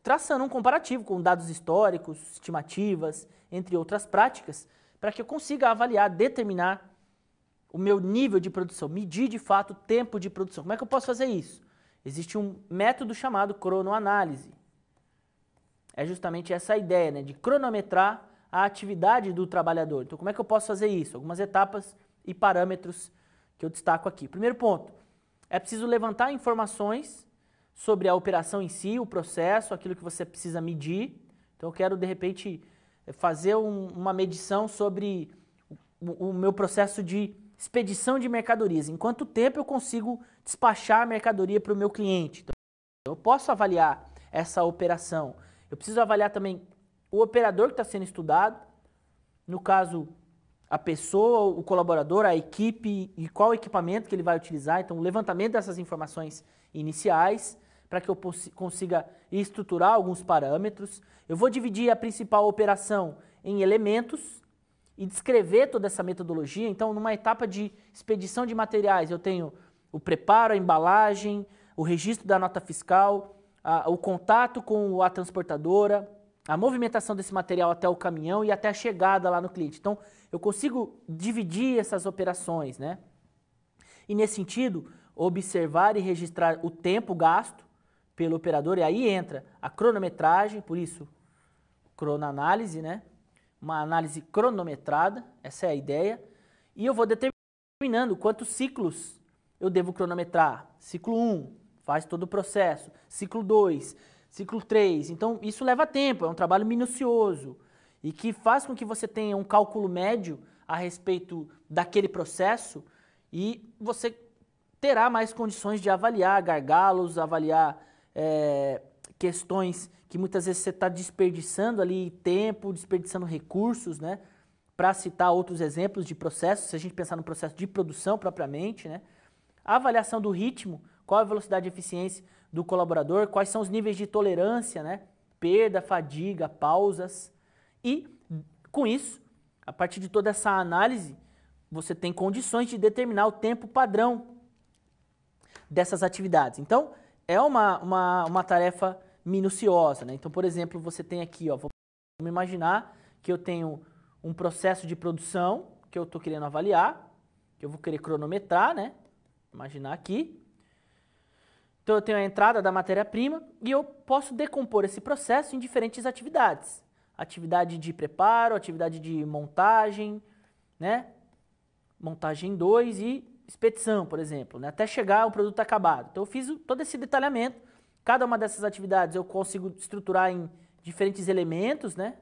traçando um comparativo com dados históricos, estimativas, entre outras práticas, para que eu consiga avaliar, determinar o meu nível de produção, medir de fato o tempo de produção. Como é que eu posso fazer isso? Existe um método chamado cronoanálise. É justamente essa ideia, né, de cronometrar a atividade do trabalhador. Então, como é que eu posso fazer isso? Algumas etapas e parâmetros que eu destaco aqui. Primeiro ponto, é preciso levantar informações sobre a operação em si, o processo, aquilo que você precisa medir. Então, eu quero, de repente, fazer uma medição sobre o meu processo de expedição de mercadorias. Em quanto tempo eu consigo despachar a mercadoria para o meu cliente? Então, eu posso avaliar essa operação. Eu preciso avaliar também o operador que está sendo estudado, no caso, a pessoa, o colaborador, a equipe e qual equipamento que ele vai utilizar. Então, o levantamento dessas informações iniciais para que eu consiga estruturar alguns parâmetros. Eu vou dividir a principal operação em elementos e descrever toda essa metodologia. Então, numa etapa de expedição de materiais, eu tenho o preparo, a embalagem, o registro da nota fiscal, o contato com a transportadora, a movimentação desse material até o caminhão e até a chegada lá no cliente. Então, eu consigo dividir essas operações, né? E nesse sentido, observar e registrar o tempo gasto pelo operador, e aí entra a cronometragem, por isso, cronoanálise, né? Uma análise cronometrada, essa é a ideia, e eu vou determinando quantos ciclos eu devo cronometrar. Ciclo 1, faz todo o processo. Ciclo 2, ciclo 3. Então, isso leva tempo, é um trabalho minucioso e que faz com que você tenha um cálculo médio a respeito daquele processo e você terá mais condições de avaliar gargalos, avaliar questões que muitas vezes você está desperdiçando ali tempo, desperdiçando recursos, né? Para citar outros exemplos de processos, se a gente pensar no processo de produção propriamente, né? A avaliação do ritmo, qual a velocidade e eficiência do colaborador, quais são os níveis de tolerância, né? Perda, fadiga, pausas. E, com isso, a partir de toda essa análise, você tem condições de determinar o tempo padrão dessas atividades. Então, é uma tarefa minuciosa, né? Então, por exemplo, você tem aqui, ó, vamos imaginar que eu tenho um processo de produção que eu estou querendo avaliar, que eu vou querer cronometrar, né? Imaginar aqui. Então, eu tenho a entrada da matéria-prima e eu posso decompor esse processo em diferentes atividades. Atividade de preparo, atividade de montagem, né? Montagem 2 e expedição, por exemplo, né? Até chegar ao produto acabado. Então, eu fiz todo esse detalhamento. Cada uma dessas atividades eu consigo estruturar em diferentes elementos, né?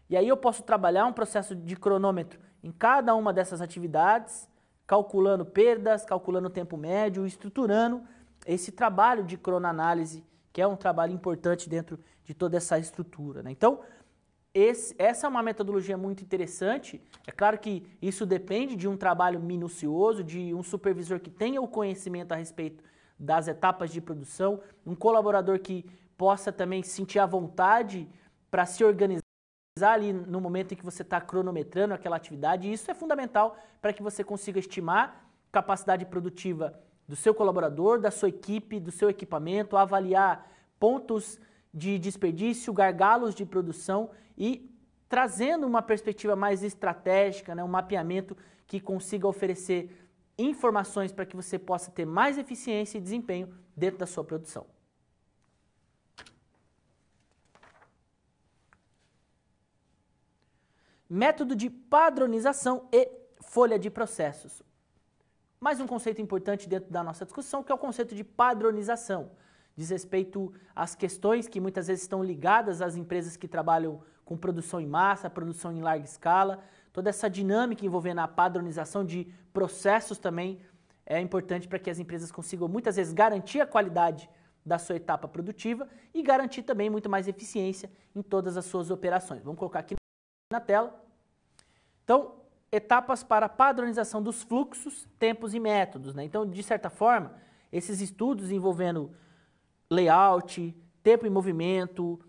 E aí eu posso trabalhar um processo de cronômetro em cada uma dessas atividades, calculando perdas, calculando o tempo médio, estruturando esse trabalho de cronoanálise, que é um trabalho importante dentro de toda essa estrutura, né? Então, essa é uma metodologia muito interessante. É claro que isso depende de um trabalho minucioso, de um supervisor que tenha o conhecimento a respeito das etapas de produção, um colaborador que possa também sentir a vontade para se organizar ali no momento em que você está cronometrando aquela atividade. E isso é fundamental para que você consiga estimar capacidade produtiva do seu colaborador, da sua equipe, do seu equipamento, avaliar pontos de desperdício, gargalos de produção e trazendo uma perspectiva mais estratégica, né, um mapeamento que consiga oferecer informações para que você possa ter mais eficiência e desempenho dentro da sua produção. método de padronização e folha de processos. Mais um conceito importante dentro da nossa discussão, que é o conceito de padronização. Diz respeito às questões que muitas vezes estão ligadas às empresas que trabalham com produção em massa, produção em larga escala. Toda essa dinâmica envolvendo a padronização de processos também é importante para que as empresas consigam muitas vezes garantir a qualidade da sua etapa produtiva e garantir também muito mais eficiência em todas as suas operações. Vamos colocar aqui na tela. Então, etapas para padronização dos fluxos, tempos e métodos, né? Então, de certa forma, esses estudos envolvendo layout, tempo em movimento,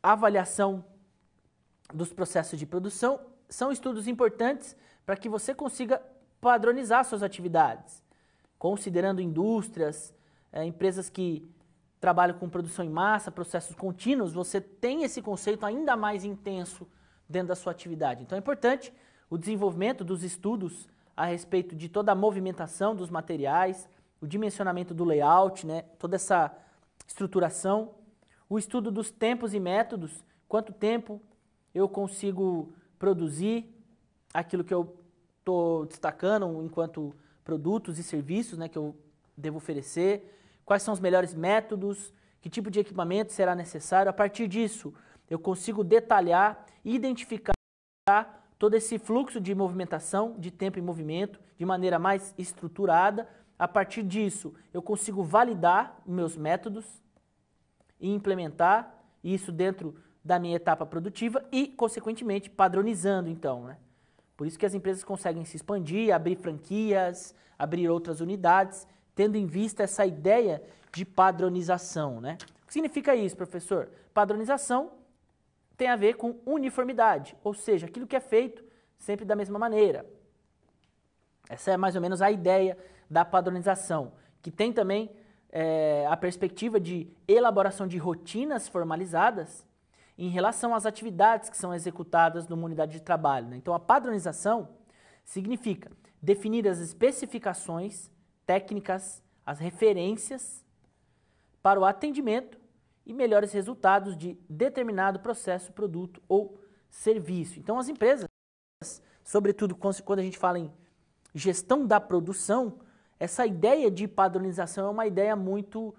avaliação dos processos de produção, são estudos importantes para que você consiga padronizar suas atividades, considerando indústrias, empresas que trabalham com produção em massa, processos contínuos, você tem esse conceito ainda mais intenso dentro da sua atividade. Então é importante o desenvolvimento dos estudos a respeito de toda a movimentação dos materiais, o dimensionamento do layout, né, toda essa estruturação, o estudo dos tempos e métodos, quanto tempo eu consigo produzir aquilo que eu estou destacando enquanto produtos e serviços, né, que eu devo oferecer, quais são os melhores métodos, que tipo de equipamento será necessário. A partir disso, eu consigo detalhar e identificar todo esse fluxo de movimentação, de tempo em movimento, de maneira mais estruturada. A partir disso, eu consigo validar meus métodos e implementar isso dentro da minha etapa produtiva e, consequentemente, padronizando, então, né? Por isso que as empresas conseguem se expandir, abrir franquias, abrir outras unidades, tendo em vista essa ideia de padronização, né? O que significa isso, professor? Padronização tem a ver com uniformidade, ou seja, aquilo que é feito sempre da mesma maneira. Essa é mais ou menos a ideia da padronização, que tem também a perspectiva de elaboração de rotinas formalizadas em relação às atividades que são executadas numa unidade de trabalho, né? Então, a padronização significa definir as especificações técnicas, as referências para o atendimento e melhores resultados de determinado processo, produto ou serviço. Então, as empresas, sobretudo quando a gente fala em gestão da produção, essa ideia de padronização é uma ideia muito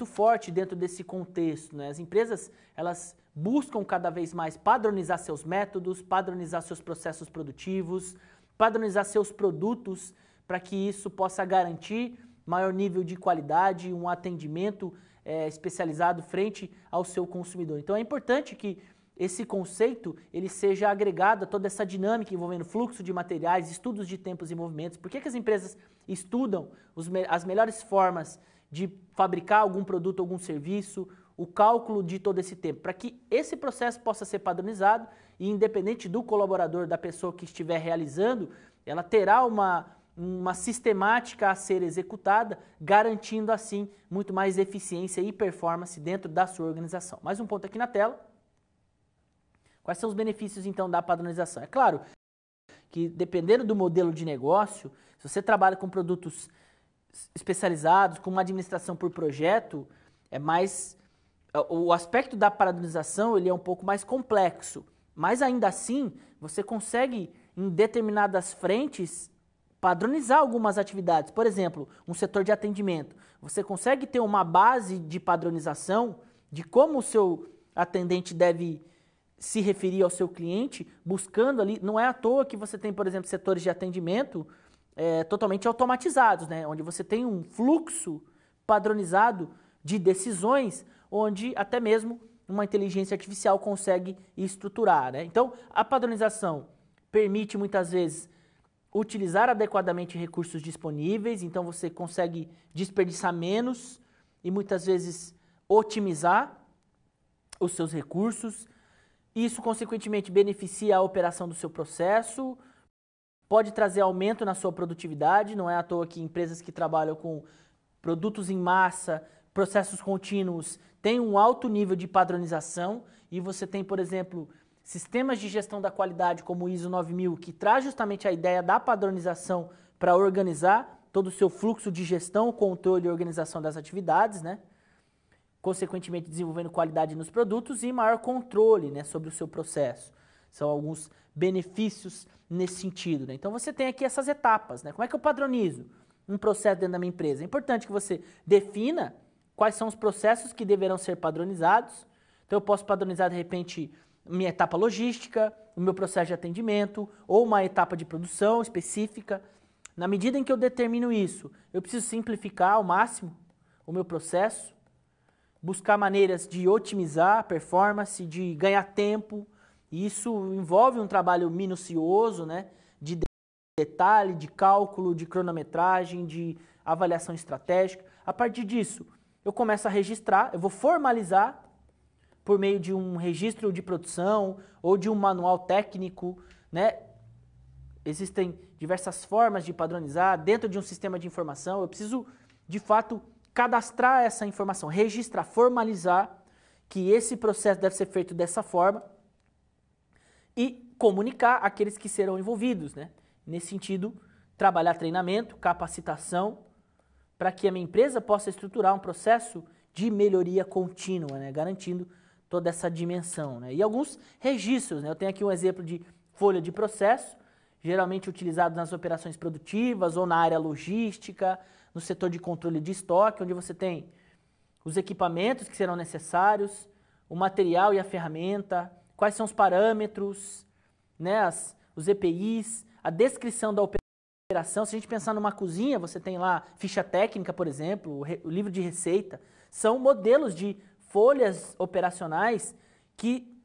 forte dentro desse contexto, né? As empresas, elas buscam cada vez mais padronizar seus métodos, padronizar seus processos produtivos, padronizar seus produtos, para que isso possa garantir maior nível de qualidade, um atendimento especializado frente ao seu consumidor. Então é importante que esse conceito ele seja agregado a toda essa dinâmica envolvendo fluxo de materiais, estudos de tempos e movimentos. Por que as empresas estudam as melhores formas de fabricar algum produto, algum serviço, o cálculo de todo esse tempo, para que esse processo possa ser padronizado e independente do colaborador, da pessoa que estiver realizando, ela terá uma sistemática a ser executada, garantindo assim muito mais eficiência e performance dentro da sua organização. Mais um ponto aqui na tela. Quais são os benefícios então da padronização? É claro que dependendo do modelo de negócio, se você trabalha com produtos especializados, com uma administração por projeto, o aspecto da padronização ele é um pouco mais complexo, mas ainda assim você consegue em determinadas frentes padronizar algumas atividades. Por exemplo, um setor de atendimento. Você consegue ter uma base de padronização de como o seu atendente deve se referir ao seu cliente, buscando ali. Não é à toa que você tem, por exemplo, setores de atendimento totalmente automatizados, né? Onde você tem um fluxo padronizado de decisões, onde até mesmo uma inteligência artificial consegue estruturar, né? Então, a padronização permite muitas vezes utilizar adequadamente recursos disponíveis, então você consegue desperdiçar menos e muitas vezes otimizar os seus recursos. Isso, consequentemente, beneficia a operação do seu processo, pode trazer aumento na sua produtividade, não é à toa que empresas que trabalham com produtos em massa, processos contínuos, têm um alto nível de padronização e você tem, por exemplo, sistemas de gestão da qualidade como o ISO 9000, que traz justamente a ideia da padronização para organizar todo o seu fluxo de gestão, controle e organização das atividades, né? Consequentemente desenvolvendo qualidade nos produtos e maior controle, né, sobre o seu processo. São alguns benefícios nesse sentido, né? Então você tem aqui essas etapas, né? Como é que eu padronizo um processo dentro da minha empresa? É importante que você defina quais são os processos que deverão ser padronizados. Então eu posso padronizar, de repente, minha etapa logística, o meu processo de atendimento, ou uma etapa de produção específica. Na medida em que eu determino isso, eu preciso simplificar ao máximo o meu processo, buscar maneiras de otimizar a performance, de ganhar tempo. E isso envolve um trabalho minucioso, né, de detalhe, de cálculo, de cronometragem, de avaliação estratégica. A partir disso, eu começo a registrar, eu vou formalizar por meio de um registro de produção ou de um manual técnico, né? Existem diversas formas de padronizar dentro de um sistema de informação. Eu preciso, de fato, cadastrar essa informação, registrar, formalizar que esse processo deve ser feito dessa forma e comunicar àqueles que serão envolvidos, né? Nesse sentido, trabalhar treinamento, capacitação, para que a minha empresa possa estruturar um processo de melhoria contínua, né? Garantindo toda essa dimensão, né? E alguns registros, né? Eu tenho aqui um exemplo de folha de processo, geralmente utilizado nas operações produtivas ou na área logística, no setor de controle de estoque, onde você tem os equipamentos que serão necessários, o material e a ferramenta, quais são os parâmetros, né, os EPIs, a descrição da operação. Se a gente pensar numa cozinha, você tem lá ficha técnica, por exemplo, o livro de receita. São modelos de folhas operacionais que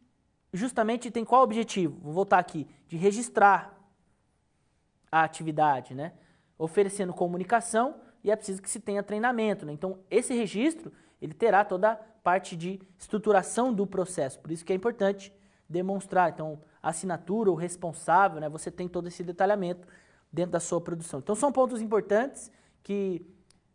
justamente tem qual objetivo? Vou voltar aqui, de registrar a atividade, né? Oferecendo comunicação e é preciso que se tenha treinamento, né? Então, esse registro, ele terá toda a parte de estruturação do processo, por isso que é importante demonstrar. Então, a assinatura, o responsável, né? Você tem todo esse detalhamento dentro da sua produção. Então, são pontos importantes que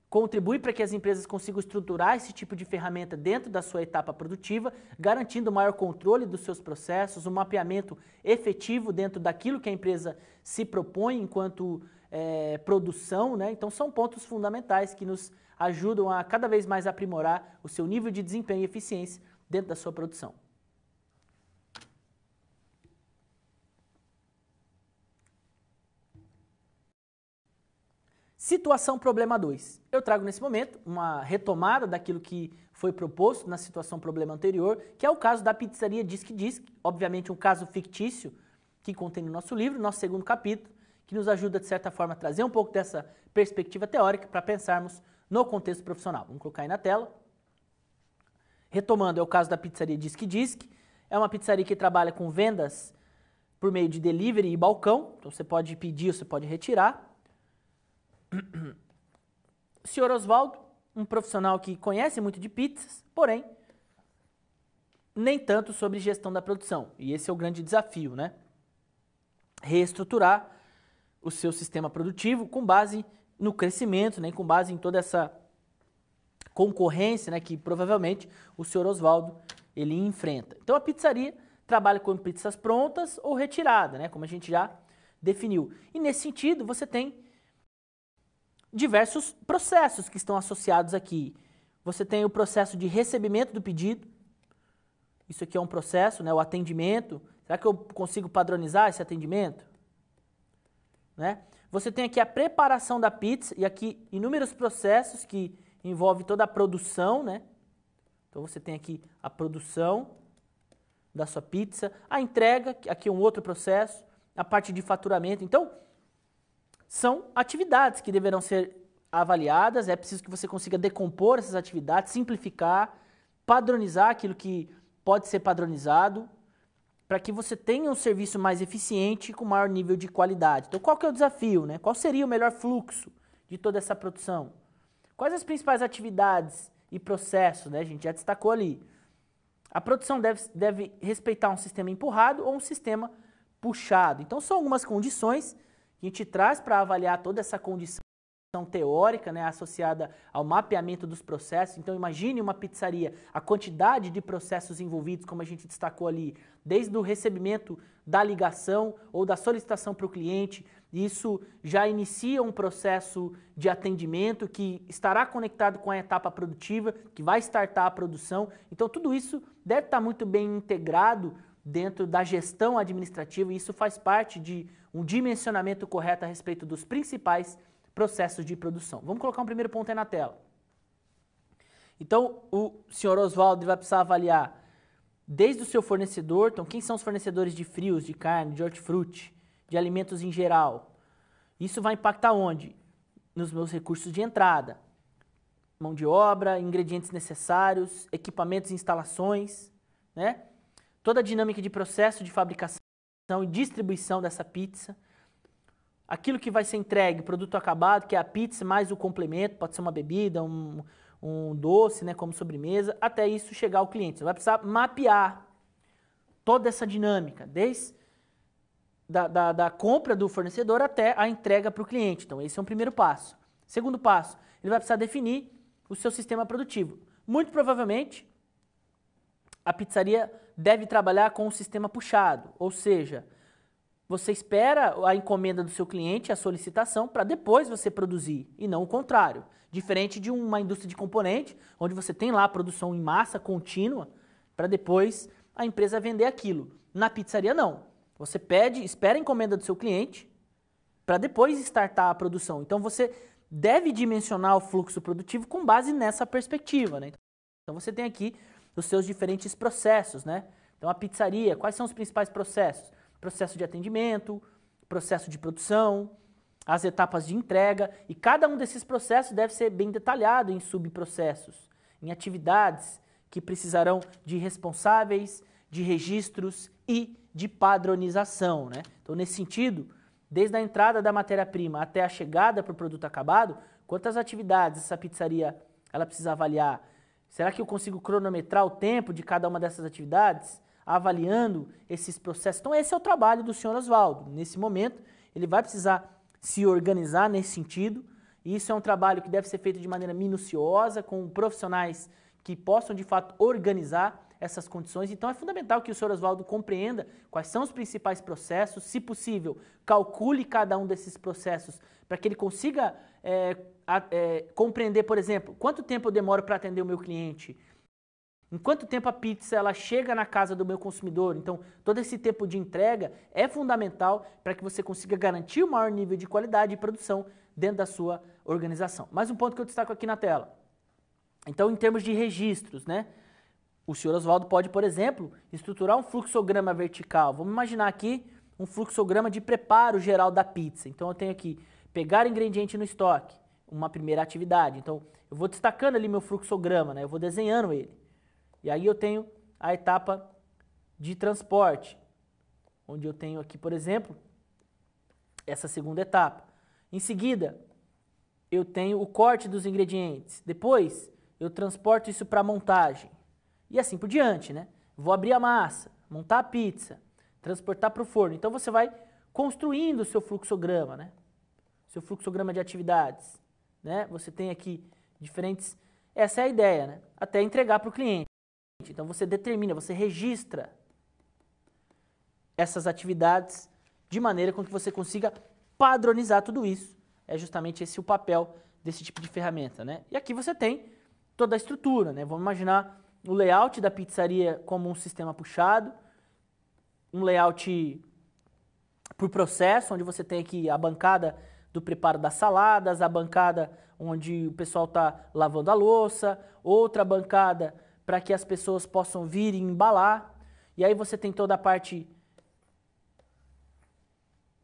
contribuem para que as empresas consigam estruturar esse tipo de ferramenta dentro da sua etapa produtiva, garantindo maior controle dos seus processos, um mapeamento efetivo dentro daquilo que a empresa se propõe enquanto produção, né? Então são pontos fundamentais que nos ajudam a cada vez mais aprimorar o seu nível de desempenho e eficiência dentro da sua produção. Situação problema 2. Eu trago nesse momento uma retomada daquilo que foi proposto na situação problema anterior, que é o caso da pizzaria Disque Disque, obviamente um caso fictício que contém no nosso livro, nosso segundo capítulo, que nos ajuda de certa forma a trazer um pouco dessa perspectiva teórica para pensarmos no contexto profissional. Vamos colocar aí na tela. Retomando, é o caso da pizzaria Disque Disque, é uma pizzaria que trabalha com vendas por meio de delivery e balcão, então você pode pedir ou você pode retirar. O senhor Oswaldo, um profissional que conhece muito de pizzas, porém, nem tanto sobre gestão da produção. E esse é o grande desafio, né? Reestruturar o seu sistema produtivo com base no crescimento, né? Com base em toda essa concorrência, né? Que provavelmente o senhor Oswaldo ele enfrenta. Então a pizzaria trabalha com pizzas prontas ou retirada, né? Como a gente já definiu. E nesse sentido, você tem diversos processos que estão associados aqui. Você tem o processo de recebimento do pedido. Isso aqui é um processo, né? O atendimento. Será que eu consigo padronizar esse atendimento? Né? Você tem aqui a preparação da pizza e aqui inúmeros processos que envolvem toda a produção, né? Então você tem aqui a produção da sua pizza, a entrega, aqui um outro processo, a parte de faturamento. Então, são atividades que deverão ser avaliadas, é preciso que você consiga decompor essas atividades, simplificar, padronizar aquilo que pode ser padronizado, para que você tenha um serviço mais eficiente e com maior nível de qualidade. Então, qual que é o desafio, né? Qual seria o melhor fluxo de toda essa produção? Quais as principais atividades e processos, né? A gente já destacou ali. A produção deve respeitar um sistema empurrado ou um sistema puxado. Então, são algumas condições que a gente traz para avaliar toda essa condição teórica, né, associada ao mapeamento dos processos. Então imagine uma pizzaria, a quantidade de processos envolvidos, como a gente destacou ali, desde o recebimento da ligação ou da solicitação para o cliente. Isso já inicia um processo de atendimento que estará conectado com a etapa produtiva, que vai startar a produção. Então tudo isso deve estar muito bem integrado dentro da gestão administrativa, e isso faz parte de um dimensionamento correto a respeito dos principais processos de produção. Vamos colocar um primeiro ponto aí na tela. Então, o senhor Oswaldo vai precisar avaliar desde o seu fornecedor, então quem são os fornecedores de frios, de carne, de hortifruti, de alimentos em geral. Isso vai impactar onde? Nos meus recursos de entrada. Mão de obra, ingredientes necessários, equipamentos e instalações, né? Toda a dinâmica de processo de fabricação e distribuição dessa pizza. Aquilo que vai ser entregue, produto acabado, que é a pizza mais o complemento, pode ser uma bebida, um doce, né, como sobremesa, até isso chegar ao cliente. Você vai precisar mapear toda essa dinâmica, desde da compra do fornecedor até a entrega para o cliente. Então, esse é um primeiro passo. Segundo passo, ele vai precisar definir o seu sistema produtivo. Muito provavelmente, a pizzaria deve trabalhar com um sistema puxado, ou seja, você espera a encomenda do seu cliente, a solicitação, para depois você produzir, e não o contrário. Diferente de uma indústria de componente, onde você tem lá a produção em massa contínua, para depois a empresa vender aquilo. Na pizzaria, não. Você espera a encomenda do seu cliente, para depois startar a produção. Então, você deve dimensionar o fluxo produtivo com base nessa perspectiva, né? Então, você tem aqui os seus diferentes processos, né? Então, a pizzaria, quais são os principais processos? Processo de atendimento, processo de produção, as etapas de entrega, e cada um desses processos deve ser bem detalhado em subprocessos, em atividades que precisarão de responsáveis, de registros e de padronização, né? Então, nesse sentido, desde a entrada da matéria-prima até a chegada para o produto acabado, quantas atividades essa pizzaria ela precisa avaliar? Será que eu consigo cronometrar o tempo de cada uma dessas atividades? Avaliando esses processos. Então, esse é o trabalho do senhor Oswaldo. Nesse momento, ele vai precisar se organizar nesse sentido, e isso é um trabalho que deve ser feito de maneira minuciosa, com profissionais que possam, de fato, organizar essas condições. Então, é fundamental que o senhor Oswaldo compreenda quais são os principais processos, se possível, calcule cada um desses processos, para que ele consiga compreender, por exemplo, quanto tempo eu demoro para atender o meu cliente, em quanto tempo a pizza ela chega na casa do meu consumidor. Então, todo esse tempo de entrega é fundamental para que você consiga garantir o maior nível de qualidade e produção dentro da sua organização. Mais um ponto que eu destaco aqui na tela. Então, em termos de registros, né? O senhor Oswaldo pode, por exemplo, estruturar um fluxograma vertical. Vamos imaginar aqui um fluxograma de preparo geral da pizza. Então, eu tenho aqui pegar ingrediente no estoque, uma primeira atividade. Então, eu vou destacando ali meu fluxograma, né? Eu vou desenhando ele. E aí eu tenho a etapa de transporte, onde eu tenho aqui, por exemplo, essa segunda etapa. Em seguida, eu tenho o corte dos ingredientes. Depois, eu transporto isso para a montagem. E assim por diante, né? Vou abrir a massa, montar a pizza, transportar para o forno. Então, você vai construindo o seu fluxograma, né? Seu fluxograma de atividades, né? Você tem aqui diferentes... Essa é a ideia, né? Até entregar para o cliente. Então, você determina, você registra essas atividades de maneira com que você consiga padronizar tudo isso. É justamente esse o papel desse tipo de ferramenta, né? E aqui você tem toda a estrutura, né? Vamos imaginar o layout da pizzaria como um sistema puxado, um layout por processo, onde você tem aqui a bancada do preparo das saladas, a bancada onde o pessoal está lavando a louça, outra bancada para que as pessoas possam vir e embalar. E aí você tem toda a parte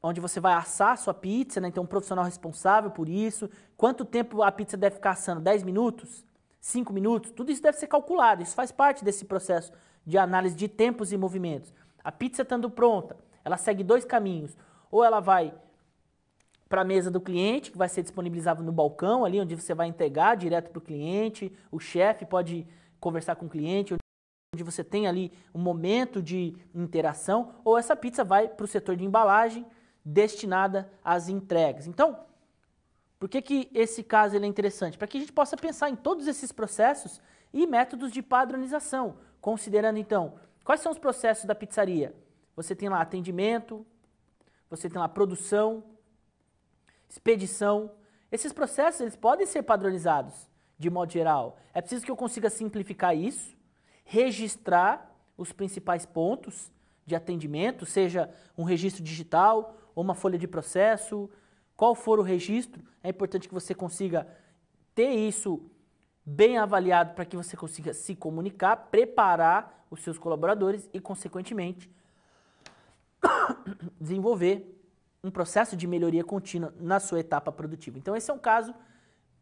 onde você vai assar a sua pizza, né? Então um profissional responsável por isso. Quanto tempo a pizza deve ficar assando? 10 minutos? 5 minutos? Tudo isso deve ser calculado. Isso faz parte desse processo de análise de tempos e movimentos. A pizza estando pronta, ela segue 2 caminhos. Ou ela vai para a mesa do cliente, que vai ser disponibilizado no balcão, ali onde você vai entregar direto para o cliente. O chefe pode conversar com o cliente, onde você tem ali um momento de interação, ou essa pizza vai para o setor de embalagem, destinada às entregas. Então, por que esse caso ele é interessante? Para que a gente possa pensar em todos esses processos e métodos de padronização, considerando então, quais são os processos da pizzaria? Você tem lá atendimento, você tem lá produção, expedição. Esses processos eles podem ser padronizados de modo geral. É preciso que eu consiga simplificar isso, registrar os principais pontos de atendimento, seja um registro digital ou uma folha de processo, qual for o registro, é importante que você consiga ter isso bem avaliado para que você consiga se comunicar, preparar os seus colaboradores e, consequentemente, desenvolver um processo de melhoria contínua na sua etapa produtiva. Então, esse é um caso,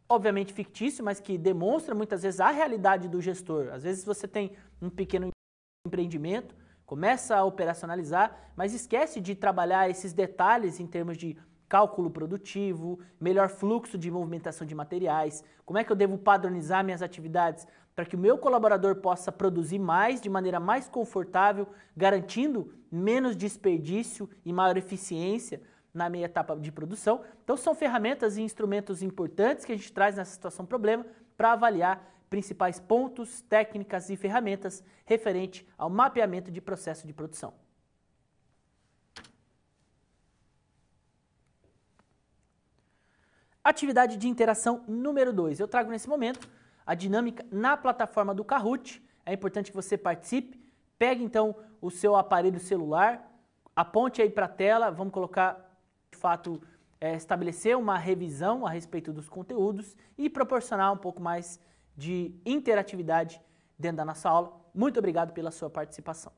obviamente, fictício, mas que demonstra muitas vezes a realidade do gestor. Às vezes você tem um pequeno empreendimento, começa a operacionalizar, mas esquece de trabalhar esses detalhes em termos de cálculo produtivo, melhor fluxo de movimentação de materiais, como é que eu devo padronizar minhas atividades para que o meu colaborador possa produzir mais, de maneira mais confortável, garantindo menos desperdício e maior eficiência na minha etapa de produção. Então são ferramentas e instrumentos importantes que a gente traz nessa situação problema para avaliar principais pontos, técnicas e ferramentas referente ao mapeamento de processo de produção. Atividade de interação número 2. Eu trago nesse momento a dinâmica na plataforma do Kahoot. É importante que você participe. Pegue então o seu aparelho celular, aponte aí para a tela, vamos colocar, de fato, estabelecer uma revisão a respeito dos conteúdos e proporcionar um pouco mais de interatividade dentro da nossa aula. Muito obrigado pela sua participação.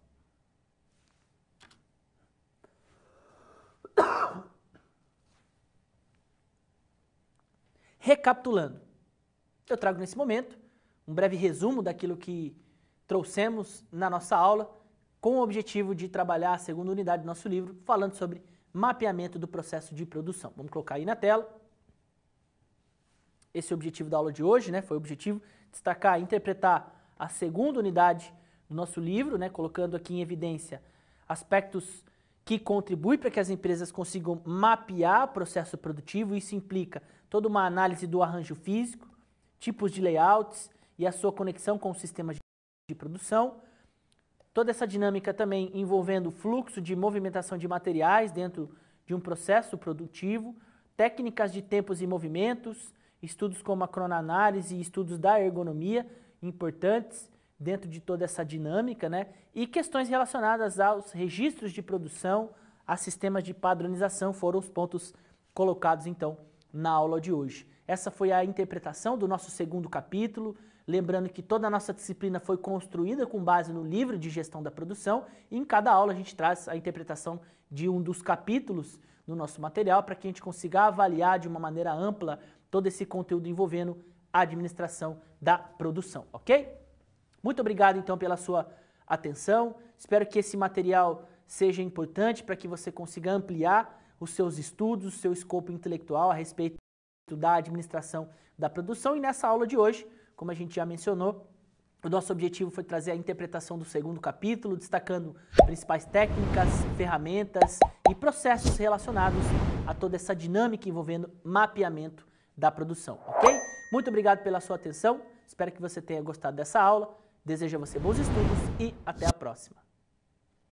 Recapitulando, eu trago nesse momento um breve resumo daquilo que trouxemos na nossa aula com o objetivo de trabalhar a segunda unidade do nosso livro, falando sobre mapeamento do processo de produção. Vamos colocar aí na tela. Esse é o objetivo da aula de hoje, né? Foi o objetivo destacar, interpretar a segunda unidade do nosso livro, né? Colocando aqui em evidência aspectos que contribuem para que as empresas consigam mapear o processo produtivo. Isso implica toda uma análise do arranjo físico, tipos de layouts e a sua conexão com o sistema de produção. Toda essa dinâmica também envolvendo o fluxo de movimentação de materiais dentro de um processo produtivo, técnicas de tempos e movimentos, estudos como a cronoanálise e estudos da ergonomia, importantes dentro de toda essa dinâmica, né? E questões relacionadas aos registros de produção, a sistemas de padronização foram os pontos colocados, então, na aula de hoje. Essa foi a interpretação do nosso segundo capítulo, lembrando que toda a nossa disciplina foi construída com base no livro de gestão da produção e em cada aula a gente traz a interpretação de um dos capítulos no nosso material para que a gente consiga avaliar de uma maneira ampla todo esse conteúdo envolvendo a administração da produção, ok? Muito obrigado então pela sua atenção, espero que esse material seja importante para que você consiga ampliar os seus estudos, o seu escopo intelectual a respeito da administração da produção. E nessa aula de hoje, como a gente já mencionou, o nosso objetivo foi trazer a interpretação do segundo capítulo, destacando principais técnicas, ferramentas e processos relacionados a toda essa dinâmica envolvendo mapeamento da produção, ok? Muito obrigado pela sua atenção, espero que você tenha gostado dessa aula, desejo a você bons estudos e até a próxima.